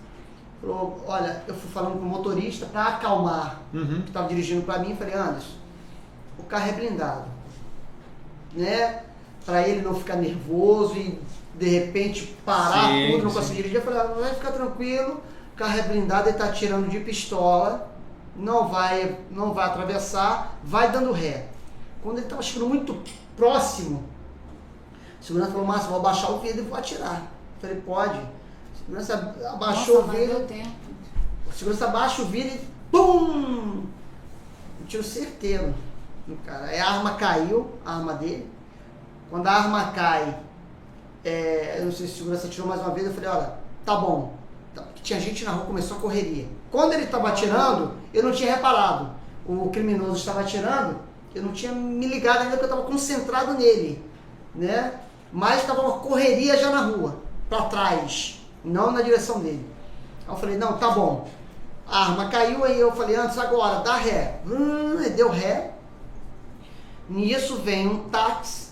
Speaker 4: falou, olha, eu fui falando com o motorista pra acalmar, que estava dirigindo pra mim, falei, Anderson, o carro é blindado, né? Pra ele não ficar nervoso e de repente parar tudo, não conseguir dirigir. Eu falei, vai ficar tranquilo, o carro é blindado, ele tá atirando de pistola, não vai atravessar, vai dando ré. Quando ele estava chegando muito próximo, o segurança falou, Márcio, vou abaixar o vidro e vou atirar. Eu falei, pode. O segurança abaixou o vidro, o segurança abaixa o vidro e pum! Um tiro certeiro no cara. Aí a arma caiu, a arma dele. Quando a arma cai, eu não sei se o segurança atirou mais uma vez, eu falei, olha, tá bom. Tinha gente na rua, começou a correria. Quando ele estava atirando, eu não tinha reparado. O criminoso estava atirando, eu não tinha me ligado ainda porque eu estava concentrado nele, né? Mas estava uma correria já na rua, para trás, não na direção dele. Aí eu falei, não, tá bom. A arma caiu, aí eu falei, antes agora, dá ré. Ele deu ré. Nisso vem um táxi.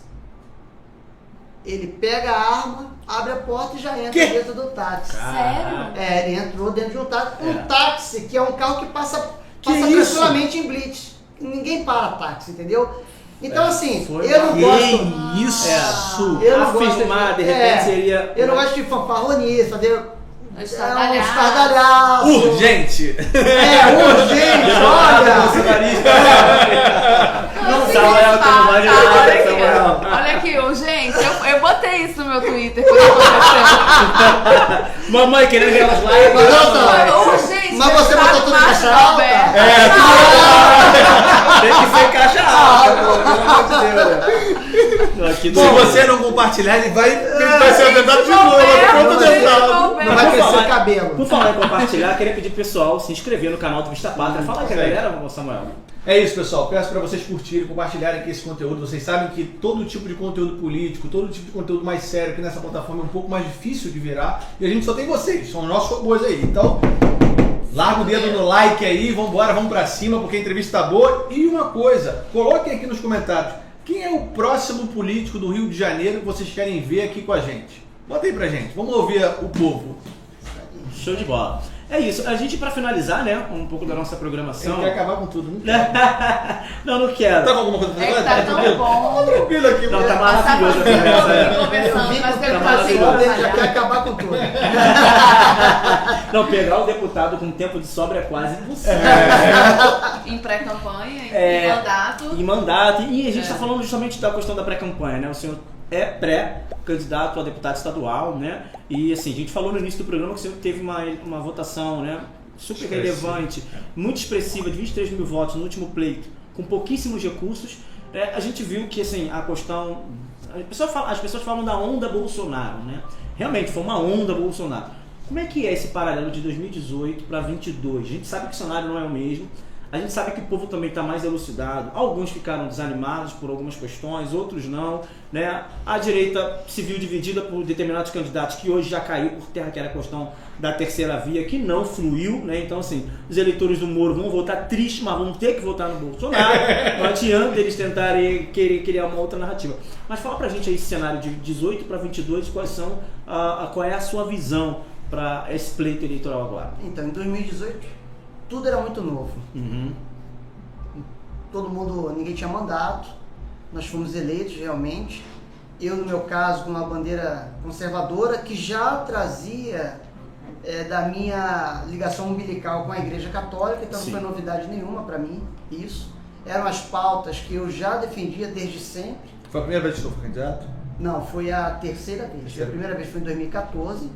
Speaker 4: Ele pega a arma, abre a porta e já entra dentro do táxi.
Speaker 6: Sério?
Speaker 4: Ele entrou dentro de um táxi. Um táxi, que é um carro que passa tranquilamente em blitz. Ninguém para táxi, entendeu? Então assim, eu não gosto...
Speaker 1: Isso!
Speaker 4: Eu não gosto
Speaker 1: afirmar, de repente seria...
Speaker 4: Eu não gosto de fanfarronice, fazer
Speaker 6: Um
Speaker 4: É um
Speaker 6: estardalhaço.
Speaker 4: estardalhaço.
Speaker 5: Urgente!
Speaker 4: Urgente, olha!
Speaker 6: Não sei
Speaker 1: Samuel,
Speaker 6: se
Speaker 1: tem uma voz de
Speaker 6: olha
Speaker 1: verdade,
Speaker 6: aqui,
Speaker 1: Samuel.
Speaker 6: olha aqui, gente, eu botei isso no meu Twitter quando aconteceu.
Speaker 1: Mamãe querendo ganhar os likes.
Speaker 6: Urgente,
Speaker 4: Mas você
Speaker 6: fechar
Speaker 4: botou tudo em
Speaker 6: Márcio
Speaker 4: caixa alta?
Speaker 6: Roberto.
Speaker 1: Tem que ser caixa alta, pô, pelo amor de Deus. Aqui
Speaker 5: Se você não compartilhar, ele vai ser atentado de novo. Pronto, tentado.
Speaker 4: Não vai crescer cabelo.
Speaker 1: Por falar em compartilhar, queria pedir pro pessoal se inscrever no canal do Vista Pátria. Fala aí com a galera, Samuel.
Speaker 5: É isso, pessoal. Peço para vocês curtirem, compartilharem aqui esse conteúdo. Vocês sabem que todo tipo de conteúdo político, todo tipo de conteúdo mais sério aqui nessa plataforma é um pouco mais difícil de virar. E a gente só tem vocês, são os nossos robôs aí. Então, larga o dedo no like aí, vambora, vamos pra cima, porque a entrevista tá boa. E uma coisa, coloquem aqui nos comentários, quem é o próximo político do Rio de Janeiro que vocês querem ver aqui com a gente? Bota aí pra gente, vamos ouvir o povo.
Speaker 1: Show de bola. É isso. A gente, pra finalizar, né, um pouco da nossa programação...
Speaker 5: Ele quer acabar com tudo, né?
Speaker 1: Não quero.
Speaker 5: Tá com alguma coisa pra
Speaker 6: É
Speaker 5: fazer?
Speaker 6: que tá tão bom.
Speaker 5: Tá tranquilo aqui.
Speaker 1: Não, tá
Speaker 6: Passava
Speaker 1: maravilhoso.
Speaker 6: assim,
Speaker 1: Né?
Speaker 6: conversando, mas quero
Speaker 1: Tá
Speaker 6: fazer
Speaker 1: maravilhoso.
Speaker 4: Ele já quer acabar com tudo.
Speaker 1: Não, pegar o deputado com tempo de sobra é quase impossível.
Speaker 6: em pré-campanha,
Speaker 1: É.
Speaker 6: em mandato.
Speaker 1: Em mandato. E a gente está falando justamente da questão da pré-campanha, né? O senhor é pré-candidato a deputado estadual, né? E assim, a gente falou no início do programa que o senhor teve uma votação, né? Super relevante, muito expressiva, de 23 mil votos no último pleito, com pouquíssimos recursos. A gente viu que assim, a questão... As pessoas falam da onda Bolsonaro, né? Realmente, foi uma onda Bolsonaro. Como é que é esse paralelo de 2018 para 2022? A gente sabe que o cenário não é o mesmo. A gente sabe que o povo também está mais elucidado. Alguns ficaram desanimados por algumas questões, outros não. Né? A direita se viu dividida por determinados candidatos que hoje já caiu por terra, que era a questão da terceira via, que não fluiu. Né? Então, assim, os eleitores do Moro vão votar tristes, mas vão ter que votar no Bolsonaro. Não adianta eles tentarem querer criar uma outra narrativa. Mas fala pra gente aí esse cenário de 18 para 22, qual é a sua visão para esse pleito eleitoral agora?
Speaker 4: Então, em 2018, tudo era muito novo.
Speaker 1: Uhum.
Speaker 4: Ninguém tinha mandato, nós fomos eleitos realmente. Eu, no meu caso, com uma bandeira conservadora que já trazia da minha ligação umbilical com a Igreja Católica, então
Speaker 1: Sim.
Speaker 4: não foi novidade nenhuma para mim isso. Eram as pautas que eu já defendia desde sempre.
Speaker 5: Foi a primeira vez que você foi candidato?
Speaker 4: Não, foi a terceira vez. A primeira vez foi em 2014.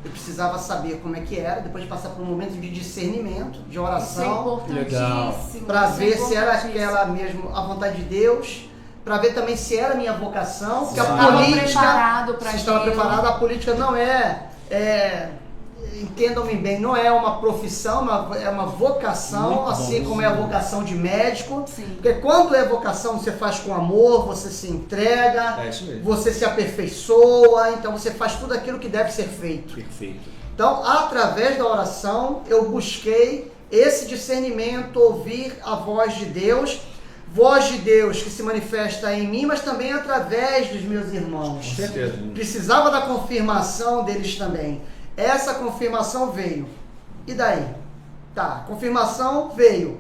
Speaker 4: Eu precisava saber como é que era, depois de passar por um momento de discernimento, de
Speaker 6: Isso é
Speaker 4: oração,
Speaker 6: importantíssimo.
Speaker 4: para
Speaker 6: isso é
Speaker 4: ver se era
Speaker 6: importantíssimo.
Speaker 4: aquela mesmo a vontade de Deus, para ver também se era a minha vocação, porque a
Speaker 6: Estava
Speaker 4: política,
Speaker 6: preparado pra
Speaker 4: se estava
Speaker 6: aquilo.
Speaker 4: preparado, a política não entendam-me bem, não é uma profissão, é uma vocação,
Speaker 1: Muito bom,
Speaker 4: assim como é a vocação de médico,
Speaker 6: Sim.
Speaker 4: porque quando é vocação você faz com amor, você se entrega,
Speaker 5: É isso mesmo.
Speaker 4: você se aperfeiçoa, então você faz tudo aquilo que deve ser feito.
Speaker 1: Perfeito.
Speaker 4: Então, através da oração, eu busquei esse discernimento, ouvir a voz de Deus que se manifesta em mim, mas também através dos meus
Speaker 5: Com
Speaker 4: irmãos.
Speaker 5: certeza.
Speaker 4: Precisava da confirmação deles também. Essa confirmação veio. E daí? Tá, confirmação veio.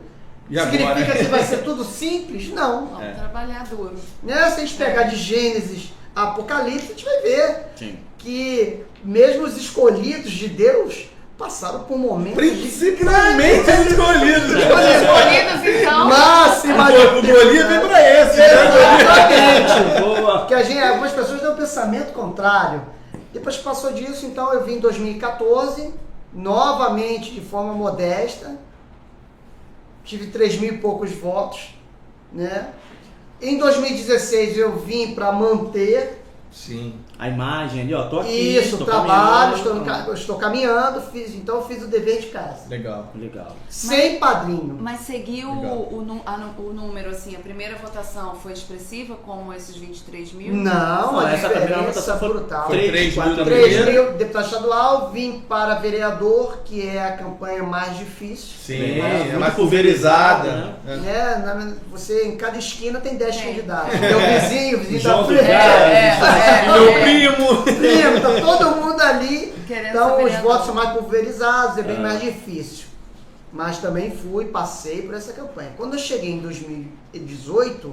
Speaker 5: E agora?
Speaker 4: Significa que vai ser tudo simples? Não.
Speaker 6: Vamos trabalhar duro.
Speaker 4: Né? Se a gente pegar de Gênesis a Apocalipse, a gente vai ver
Speaker 1: Sim.
Speaker 4: que mesmo os escolhidos de Deus passaram por momentos
Speaker 5: Principalmente os escolhidos.
Speaker 6: Escolhidos, então.
Speaker 4: máxima
Speaker 5: O Golias vem pra esse, né?
Speaker 4: Exatamente.
Speaker 1: Boa.
Speaker 4: Que algumas pessoas têm um pensamento contrário. Depois que passou disso, então eu vim em 2014, novamente de forma modesta, tive 3.000 e poucos votos, né? Em 2016 eu vim para manter
Speaker 5: Sim.
Speaker 1: A imagem ali, ó, tô aqui.
Speaker 4: isso,
Speaker 1: tô
Speaker 4: trabalho,
Speaker 1: caminhando.
Speaker 4: estou caminhando, então eu fiz o dever de casa.
Speaker 5: Legal.
Speaker 1: Legal.
Speaker 4: Sem padrinho.
Speaker 6: Mas seguiu
Speaker 5: Legal.
Speaker 6: o número, assim, a primeira votação foi expressiva, como esses 23 mil?
Speaker 4: Não,
Speaker 1: Não,
Speaker 4: a
Speaker 1: essa primeira
Speaker 4: diferença
Speaker 1: votação foi
Speaker 4: brutal.
Speaker 5: Foi 3 mil na
Speaker 4: 3
Speaker 5: primeira.
Speaker 4: mil deputado estadual, vim para vereador, que é a campanha mais difícil.
Speaker 5: Sim,
Speaker 1: Muito
Speaker 5: é mais
Speaker 1: pulverizada,
Speaker 5: pulverizada.
Speaker 1: né?
Speaker 4: Você em cada esquina tem 10
Speaker 6: Tem.
Speaker 4: candidatos. Meu vizinho da
Speaker 1: João do
Speaker 4: frente.
Speaker 1: Carlos.
Speaker 5: Meu primo.
Speaker 4: Primo, tá todo mundo ali.
Speaker 6: Querendo
Speaker 4: Então
Speaker 6: ser
Speaker 4: os
Speaker 6: vereador.
Speaker 4: votos são mais pulverizados, é bem mais difícil. Mas também passei por essa campanha. Quando eu cheguei em 2018,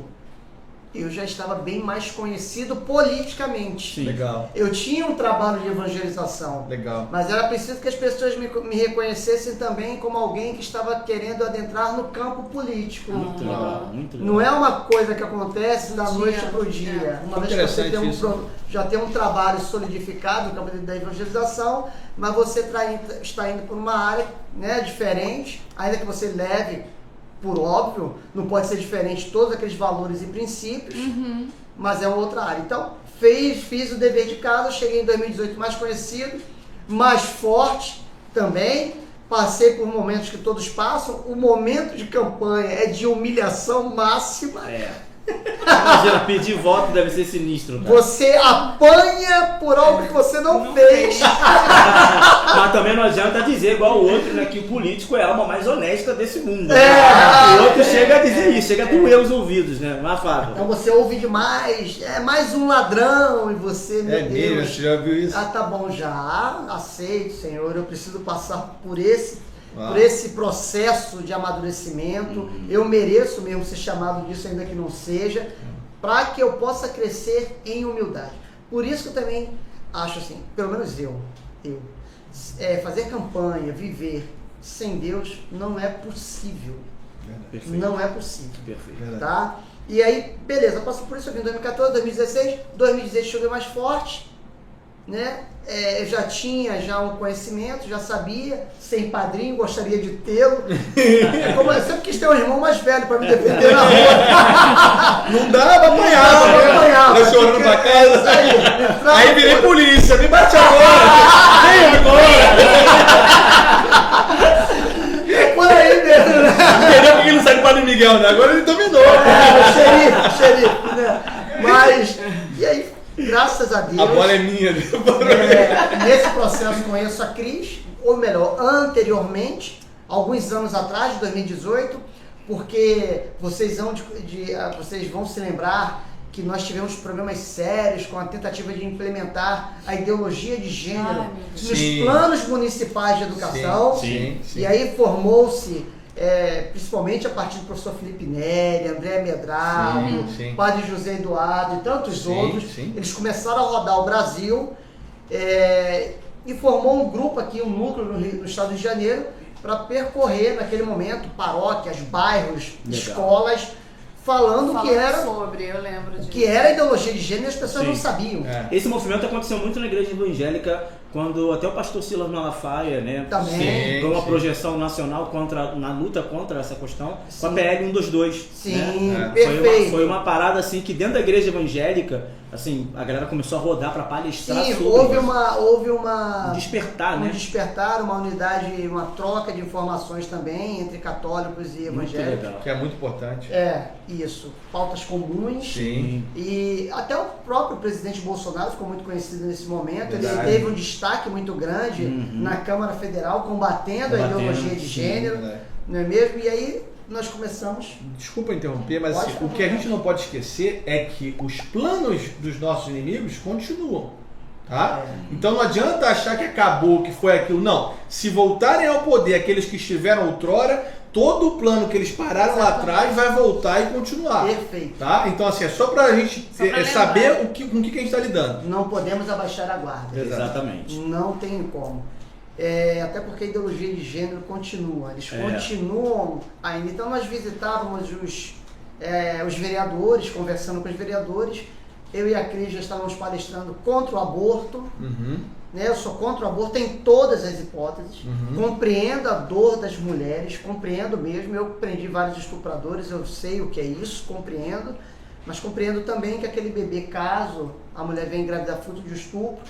Speaker 4: eu já estava bem mais conhecido politicamente.
Speaker 1: Sim.
Speaker 5: Legal.
Speaker 4: Eu tinha um trabalho de evangelização.
Speaker 5: Legal.
Speaker 4: Mas era preciso que as pessoas me reconhecessem também como alguém que estava querendo adentrar no campo político.
Speaker 1: Muito legal, muito legal.
Speaker 4: Não é uma coisa que acontece da noite para o dia.
Speaker 6: É.
Speaker 4: Uma vez que você tem
Speaker 5: Interessante
Speaker 4: já tem um trabalho solidificado no campo da evangelização, mas você está indo por uma área, né, diferente, ainda que você leve, por óbvio, não pode ser diferente de todos aqueles valores e princípios, mas é outra área. Então, fiz o dever de casa, cheguei em 2018 mais conhecido, mais forte também, passei por momentos que todos passam. O momento de campanha é de humilhação máxima.
Speaker 1: Imagina, pedir voto deve ser sinistro, cara.
Speaker 4: Você apanha por algo que você não fez.
Speaker 1: Mas também não adianta dizer igual o outro, né? Que o político é a alma mais honesta desse mundo. Né? O outro chega a dizer isso, chega a doer os ouvidos, né? Mas Fábio.
Speaker 4: Então você ouve demais, é mais um ladrão, e você, meu Deus.
Speaker 5: Mesmo, você já viu isso?
Speaker 4: Ah, tá bom, já aceito, Senhor, eu preciso passar por esse processo de amadurecimento. Eu mereço mesmo ser chamado disso, ainda que não seja, para que eu possa crescer em humildade. Por isso que eu também acho assim, pelo menos eu fazer campanha, viver sem Deus não é possível.
Speaker 1: Perfeito.
Speaker 4: Não é possível.
Speaker 1: Perfeito.
Speaker 4: Tá? E aí, beleza, eu passo por isso, eu vim em 2014, 2016, 2016 cheguei mais forte, né? Eu já tinha um conhecimento, já sabia, sem padrinho, gostaria de tê-lo. Como eu sempre quis ter um irmão mais velho para me defender na rua.
Speaker 5: Não dá pra apanhar. Eu chorando pra casa. Aí virei polícia, me bate agora. Vem agora.
Speaker 4: É por aí mesmo, né?
Speaker 5: Entendeu porque ele não sai do Padre Miguel, né? Agora ele dominou.
Speaker 4: Xerife, né? Mas, e aí, graças a Deus.
Speaker 5: A bola é minha.
Speaker 4: Nesse processo conheço a Cris, ou melhor, anteriormente, alguns anos atrás, de 2018, porque vocês vão se lembrar que nós tivemos problemas sérios com a tentativa de implementar a ideologia de gênero nos planos municipais de educação.
Speaker 5: Sim.
Speaker 4: E aí formou-se, principalmente a partir do professor Felipe Neri, André Medrado, Padre José Eduardo e tantos outros. Eles começaram a rodar o Brasil e formou um grupo aqui, um núcleo no estado do Rio de Janeiro, para percorrer naquele momento paróquias, bairros, escolas, falando que era
Speaker 6: eu lembro disso.
Speaker 4: que era a ideologia de gênero e as pessoas não sabiam.
Speaker 1: Esse movimento aconteceu muito na igreja evangélica, quando até o pastor Silas Malafaia, né,
Speaker 4: Também.
Speaker 1: foi uma projeção nacional na luta contra essa questão, com a PL 122.
Speaker 4: Sim,
Speaker 1: né?
Speaker 4: perfeito.
Speaker 1: Foi uma parada assim que dentro da igreja evangélica, assim, a galera começou a rodar para palestrar sobre
Speaker 4: houve
Speaker 1: isso.
Speaker 4: um
Speaker 1: despertar, né?
Speaker 4: despertar, uma unidade, uma troca de informações também entre católicos e
Speaker 1: Muito
Speaker 4: evangélicos.
Speaker 1: legal.
Speaker 5: Que é muito importante.
Speaker 4: Isso. Pautas comuns.
Speaker 5: Sim.
Speaker 4: E até o próprio presidente Bolsonaro ficou muito conhecido nesse momento.
Speaker 5: Verdade.
Speaker 4: Ele teve um destaque muito grande na Câmara Federal, combatendo a ideologia de gênero, não é mesmo? E aí nós começamos...
Speaker 5: Desculpa interromper, mas
Speaker 4: Pode
Speaker 5: assim,
Speaker 4: falar.
Speaker 5: o que a gente não pode esquecer é que os planos dos nossos inimigos continuam. Tá? Então não adianta achar que acabou, que foi aquilo. Não. Se voltarem ao poder aqueles que estiveram outrora, todo o plano que eles pararam lá atrás vai voltar e continuar.
Speaker 4: Perfeito.
Speaker 5: Tá? Então assim, é só pra gente saber com o que a gente está lidando.
Speaker 4: Não podemos abaixar a guarda.
Speaker 1: Exatamente.
Speaker 4: Não tem como. Até porque a ideologia de gênero continua. Eles continuam ainda. Então nós visitávamos os vereadores, conversando com os vereadores. Eu e a Cris já estávamos palestrando contra o aborto. Né? Eu sou contra o aborto em todas as hipóteses. Compreendo a dor das mulheres, compreendo mesmo. Eu prendi vários estupradores, eu sei o que é isso, compreendo. Mas compreendo também que aquele bebê, caso a mulher venha engravidar fruto de estupro,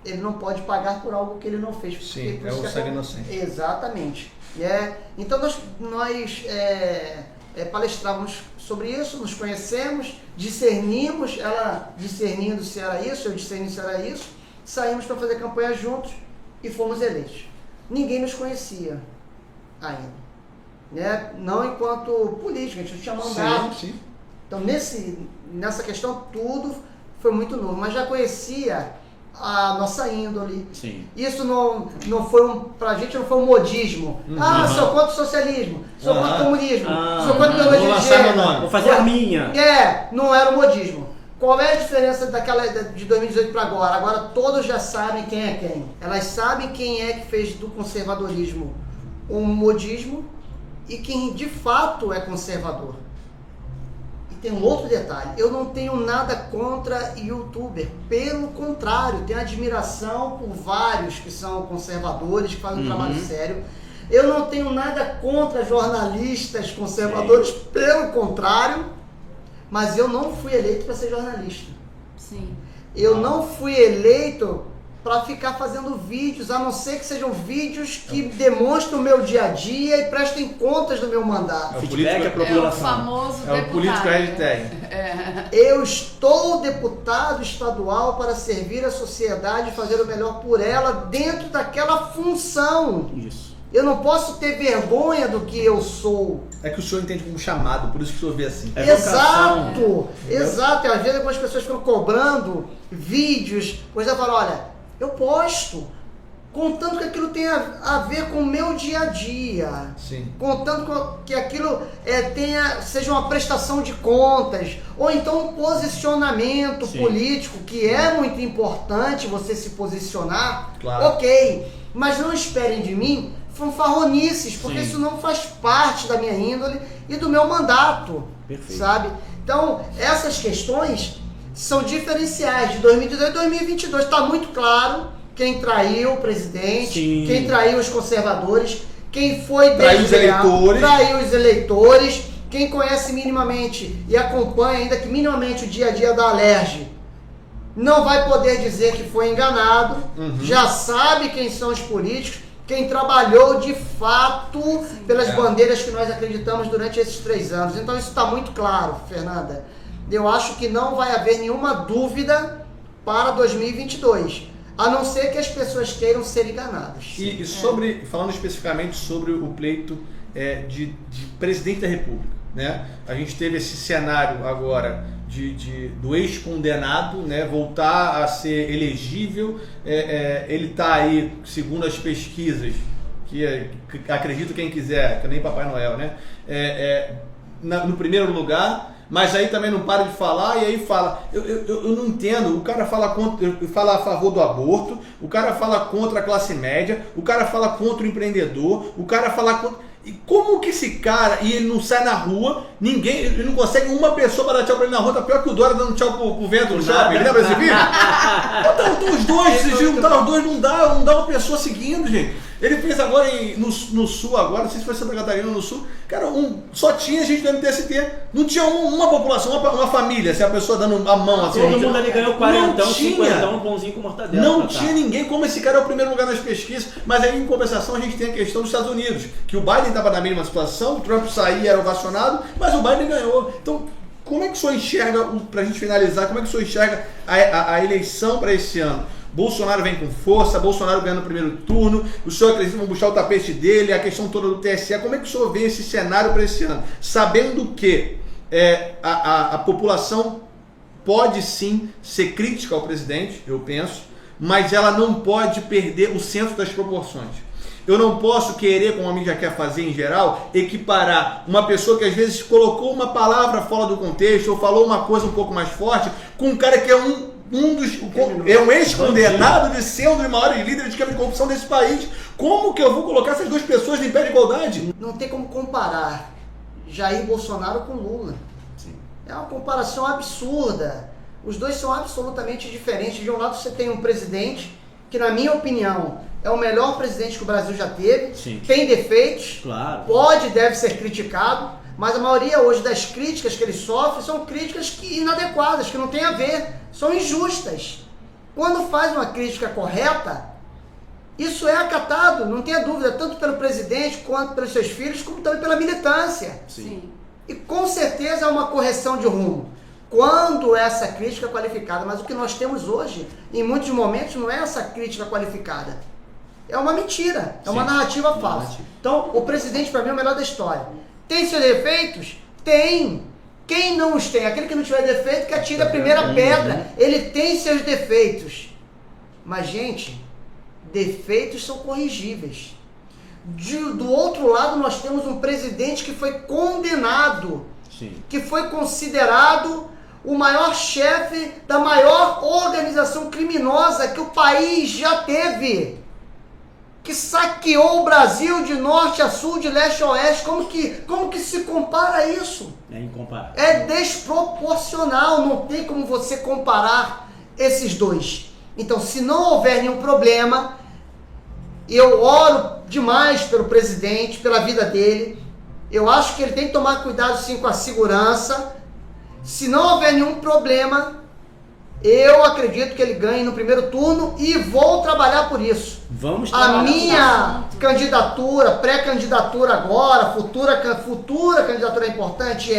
Speaker 4: ele não pode pagar por algo que ele não fez.
Speaker 5: Sim, é o sangue inocente.
Speaker 4: Exatamente. Então nós palestrávamos sobre isso, nos conhecemos, discernimos, ela discernindo se era isso, eu discernindo se era isso, saímos para fazer campanha juntos e fomos eleitos. Ninguém nos conhecia ainda, né? Não enquanto político, a gente não tinha mandato.
Speaker 5: Sim.
Speaker 4: Então nessa questão tudo foi muito novo, mas já conhecia a nossa índole.
Speaker 1: Sim.
Speaker 4: Isso não foi pra gente não foi um modismo. Sou contra o socialismo, sou contra o comunismo, sou contra a ideologia
Speaker 5: Vou
Speaker 4: de
Speaker 5: lançar meu
Speaker 4: gênero.
Speaker 5: nome.
Speaker 1: Vou fazer a minha.
Speaker 4: Não era o modismo. Qual é a diferença de 2018 para agora? Agora todos já sabem quem é quem. Elas sabem quem é que fez do conservadorismo um modismo e quem de fato é conservador. E tem um outro detalhe, eu não tenho nada contra youtuber, pelo contrário, tenho admiração por vários que são conservadores, que fazem um trabalho sério. Eu não tenho nada contra jornalistas conservadores, pelo contrário. Mas eu não fui eleito para ser jornalista.
Speaker 6: Sim.
Speaker 4: Eu não fui eleito para ficar fazendo vídeos, a não ser que sejam vídeos que demonstrem o meu dia a dia e prestem contas do meu mandato.
Speaker 1: Feedback à
Speaker 6: É o
Speaker 1: população.
Speaker 6: famoso
Speaker 5: É o
Speaker 6: deputado.
Speaker 5: político hashtag.
Speaker 4: Eu estou deputado estadual para servir a sociedade e fazer o melhor por ela dentro daquela função.
Speaker 1: Isso.
Speaker 4: Eu não posso ter vergonha do que eu sou.
Speaker 5: É que o senhor entende como chamado, por isso que o senhor vê assim.
Speaker 1: É vocação.
Speaker 4: Exato. E às vezes algumas pessoas ficam cobrando vídeos, pois eu falo, olha, eu posto, contanto que aquilo tenha a ver com o meu dia a dia.
Speaker 5: Sim.
Speaker 4: Contanto que aquilo seja uma prestação de contas, ou então um posicionamento político, que é muito importante você se posicionar,
Speaker 5: Claro.
Speaker 4: ok, mas não esperem de mim fanfarronices, porque
Speaker 1: Sim.
Speaker 4: isso não faz parte da minha índole e do meu mandato,
Speaker 1: Perfeito.
Speaker 4: sabe? Então, essas questões são diferenciais de 2018 e 2022, está muito claro quem traiu o presidente,
Speaker 1: Sim.
Speaker 4: quem traiu os conservadores, quem foi
Speaker 5: Traiu os
Speaker 4: desleal,
Speaker 5: eleitores.
Speaker 4: traiu os eleitores, quem conhece minimamente e acompanha ainda que minimamente o dia a dia da Alerj, não vai poder dizer que foi enganado, já sabe quem são os políticos, quem trabalhou de fato pelas bandeiras que nós acreditamos durante esses 3 anos. Então isso está muito claro, Fernanda. Eu acho que não vai haver nenhuma dúvida para 2022, a não ser que as pessoas queiram ser enganadas.
Speaker 5: E falando especificamente sobre o pleito de presidente da República, né? A gente teve esse cenário agora do ex-condenado, né, voltar a ser elegível. Ele está aí, segundo as pesquisas, que acredito quem quiser, que nem Papai Noel, né? No primeiro lugar. Mas aí também não para de falar, e aí fala, eu não entendo, o cara fala a favor do aborto, o cara fala contra a classe média, o cara fala contra o empreendedor, o cara fala contra... E como que esse cara, e ele não sai na rua, ele não consegue uma pessoa para dar tchau pra ele na rua, tá pior que o Dória dando tchau pro vento no shopping, lembra esse vídeo? Então os dois, se juntar os dois, não dá uma pessoa seguindo, gente. Ele fez agora no Sul, agora, não sei se foi Santa Catarina ou no Sul, cara, só tinha gente do MTST, não tinha uma população, uma família, se a pessoa dando a mão assim.
Speaker 1: Todo mundo ali ganhou 40,
Speaker 5: Não tinha.
Speaker 1: 50, um pãozinho com mortadela.
Speaker 5: Não tinha ninguém, como esse cara é o primeiro lugar nas pesquisas, mas aí em compensação a gente tem a questão dos Estados Unidos, que o Biden estava na mesma situação, o Trump saía, era ovacionado, mas o Biden ganhou. Então, como é que o senhor enxerga, pra gente finalizar, como é que o senhor enxerga a eleição para esse ano? Bolsonaro vem com força, Bolsonaro ganha no primeiro turno, o senhor acredita que vão puxar o tapete dele, a questão toda do TSE, como é que o senhor vê esse cenário para esse ano? Sabendo que a população pode sim ser crítica ao presidente, eu penso, mas ela não pode perder o centro das proporções. Eu não posso querer, como a mídia quer fazer em geral, equiparar uma pessoa que às vezes colocou uma palavra fora do contexto ou falou uma coisa um pouco mais forte com um cara que é um ex-condenado de ser um dos maiores líderes de crime de corrupção desse país. Como que eu vou colocar essas duas pessoas em pé de igualdade?
Speaker 4: Não tem como comparar Jair Bolsonaro com Lula.
Speaker 1: Sim.
Speaker 4: É uma comparação absurda. Os dois são absolutamente diferentes. De um lado você tem um presidente que, na minha opinião, é o melhor presidente que o Brasil já teve.
Speaker 1: Sim.
Speaker 4: Tem defeitos,
Speaker 1: Claro.
Speaker 4: pode e deve ser criticado, mas a maioria hoje das críticas que ele sofre são críticas inadequadas, que não tem a ver, são injustas. Quando faz uma crítica correta, isso é acatado, não tenha dúvida, tanto pelo presidente, quanto pelos seus filhos, como também pela militância.
Speaker 6: Sim.
Speaker 4: E com certeza é uma correção de rumo, quando essa crítica é qualificada. Mas o que nós temos hoje, em muitos momentos, não é essa crítica qualificada. É uma mentira, é uma narrativa falsa. Então, o presidente, para mim, é o melhor da história. Tem seus defeitos? Tem. Quem não os tem? Aquele que não tiver defeito, que atire a primeira pedra. Ele tem seus defeitos. Mas, gente, defeitos são corrigíveis. Do outro lado, nós temos um presidente que foi condenado,
Speaker 1: Sim.
Speaker 4: que foi considerado o maior chefe da maior organização criminosa que o país já teve, que saqueou o Brasil de norte a sul, de leste a oeste. Como que se compara isso?
Speaker 1: É incomparável.
Speaker 4: É desproporcional, não tem como você comparar esses dois. Então, se não houver nenhum problema, eu oro demais pelo presidente, pela vida dele. Eu acho que ele tem que tomar cuidado sim com a segurança. Se não houver nenhum problema, eu acredito que ele ganhe no primeiro turno e vou trabalhar por isso.
Speaker 1: Vamos
Speaker 4: A
Speaker 1: trabalhar
Speaker 4: minha candidatura, pré-candidatura agora, futura candidatura importante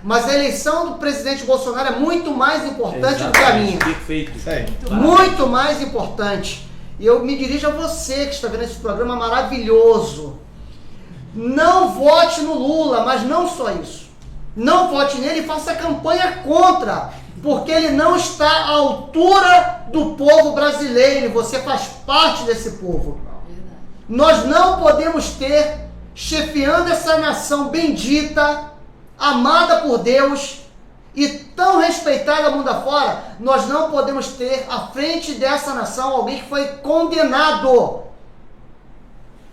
Speaker 4: mas a eleição do presidente Bolsonaro é muito mais importante do que a minha.
Speaker 1: Perfeito.
Speaker 5: Isso aí.
Speaker 4: Muito mais importante. E eu me dirijo a você que está vendo esse programa maravilhoso. Não vote no Lula, mas não só isso. Não vote nele e faça campanha contra, porque ele não está à altura do povo brasileiro. Você faz parte desse povo.
Speaker 6: Verdade.
Speaker 4: Nós não podemos ter, chefiando essa nação bendita, amada por Deus e tão respeitada mundo afora, nós não podemos ter à frente dessa nação alguém que foi condenado.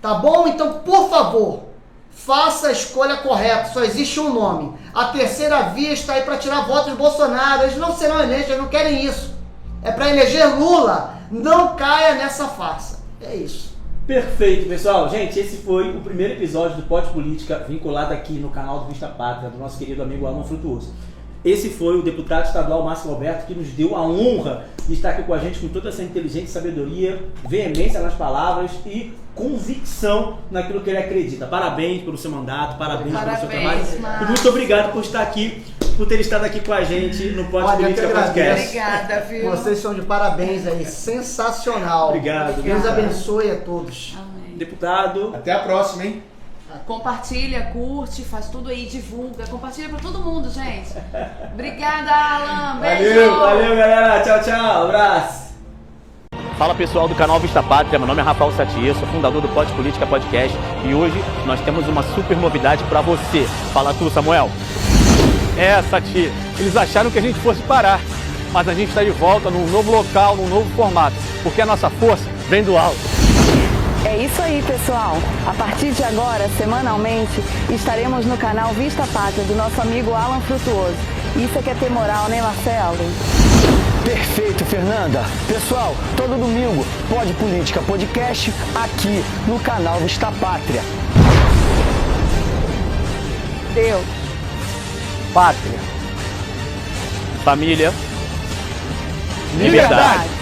Speaker 4: Tá bom? Então, por favor, faça a escolha correta. Só existe um nome. A terceira via está aí para tirar votos de Bolsonaro. Eles não serão eleitos, eles não querem isso. É para eleger Lula. Não caia nessa farsa. É isso.
Speaker 1: Perfeito, pessoal. Gente, esse foi o primeiro episódio do Pod Política, vinculado aqui no canal do Vista Pátria, do nosso querido amigo Alan Frutuoso. Esse foi o deputado estadual Márcio Alberto, que nos deu a honra de estar aqui com a gente com toda essa inteligência, sabedoria, veemência nas palavras e convicção naquilo que ele acredita. Parabéns pelo seu mandato, parabéns pelo seu trabalho.
Speaker 6: Márcio.
Speaker 1: E muito obrigado por estar aqui, por ter estado aqui com a gente no Pod
Speaker 4: Olha, eu
Speaker 1: Política
Speaker 4: que agradeço.
Speaker 1: Podcast.
Speaker 6: Obrigada, viu?
Speaker 4: Vocês são de parabéns aí. Sensacional.
Speaker 1: Obrigado.
Speaker 4: Deus abençoe a todos.
Speaker 6: Amém.
Speaker 1: Deputado.
Speaker 5: Até a próxima, hein?
Speaker 6: Compartilha, curte, faz tudo aí, divulga. Compartilha pra todo mundo, gente. Obrigada, Alan. Beijo.
Speaker 1: Valeu, galera. Tchau, tchau. Abraço. Fala, pessoal do canal Vista Pátria. Meu nome é Rafael Satie, sou fundador do Pod Política Podcast. E hoje nós temos uma super novidade pra você. Fala tu, Samuel.
Speaker 7: Satie, eles acharam que a gente fosse parar. Mas a gente está de volta num novo local, num novo formato. Porque a nossa força vem do alto.
Speaker 2: É isso aí, pessoal. A partir de agora, semanalmente, estaremos no canal Vista Pátria do nosso amigo Alan Frutuoso. Isso é que é ter moral, né, Marcelo?
Speaker 3: Perfeito, Fernanda. Pessoal, todo domingo, Pod Política Podcast, aqui no canal Vista Pátria.
Speaker 2: Deus.
Speaker 7: Pátria.
Speaker 1: Família.
Speaker 7: Liberdade.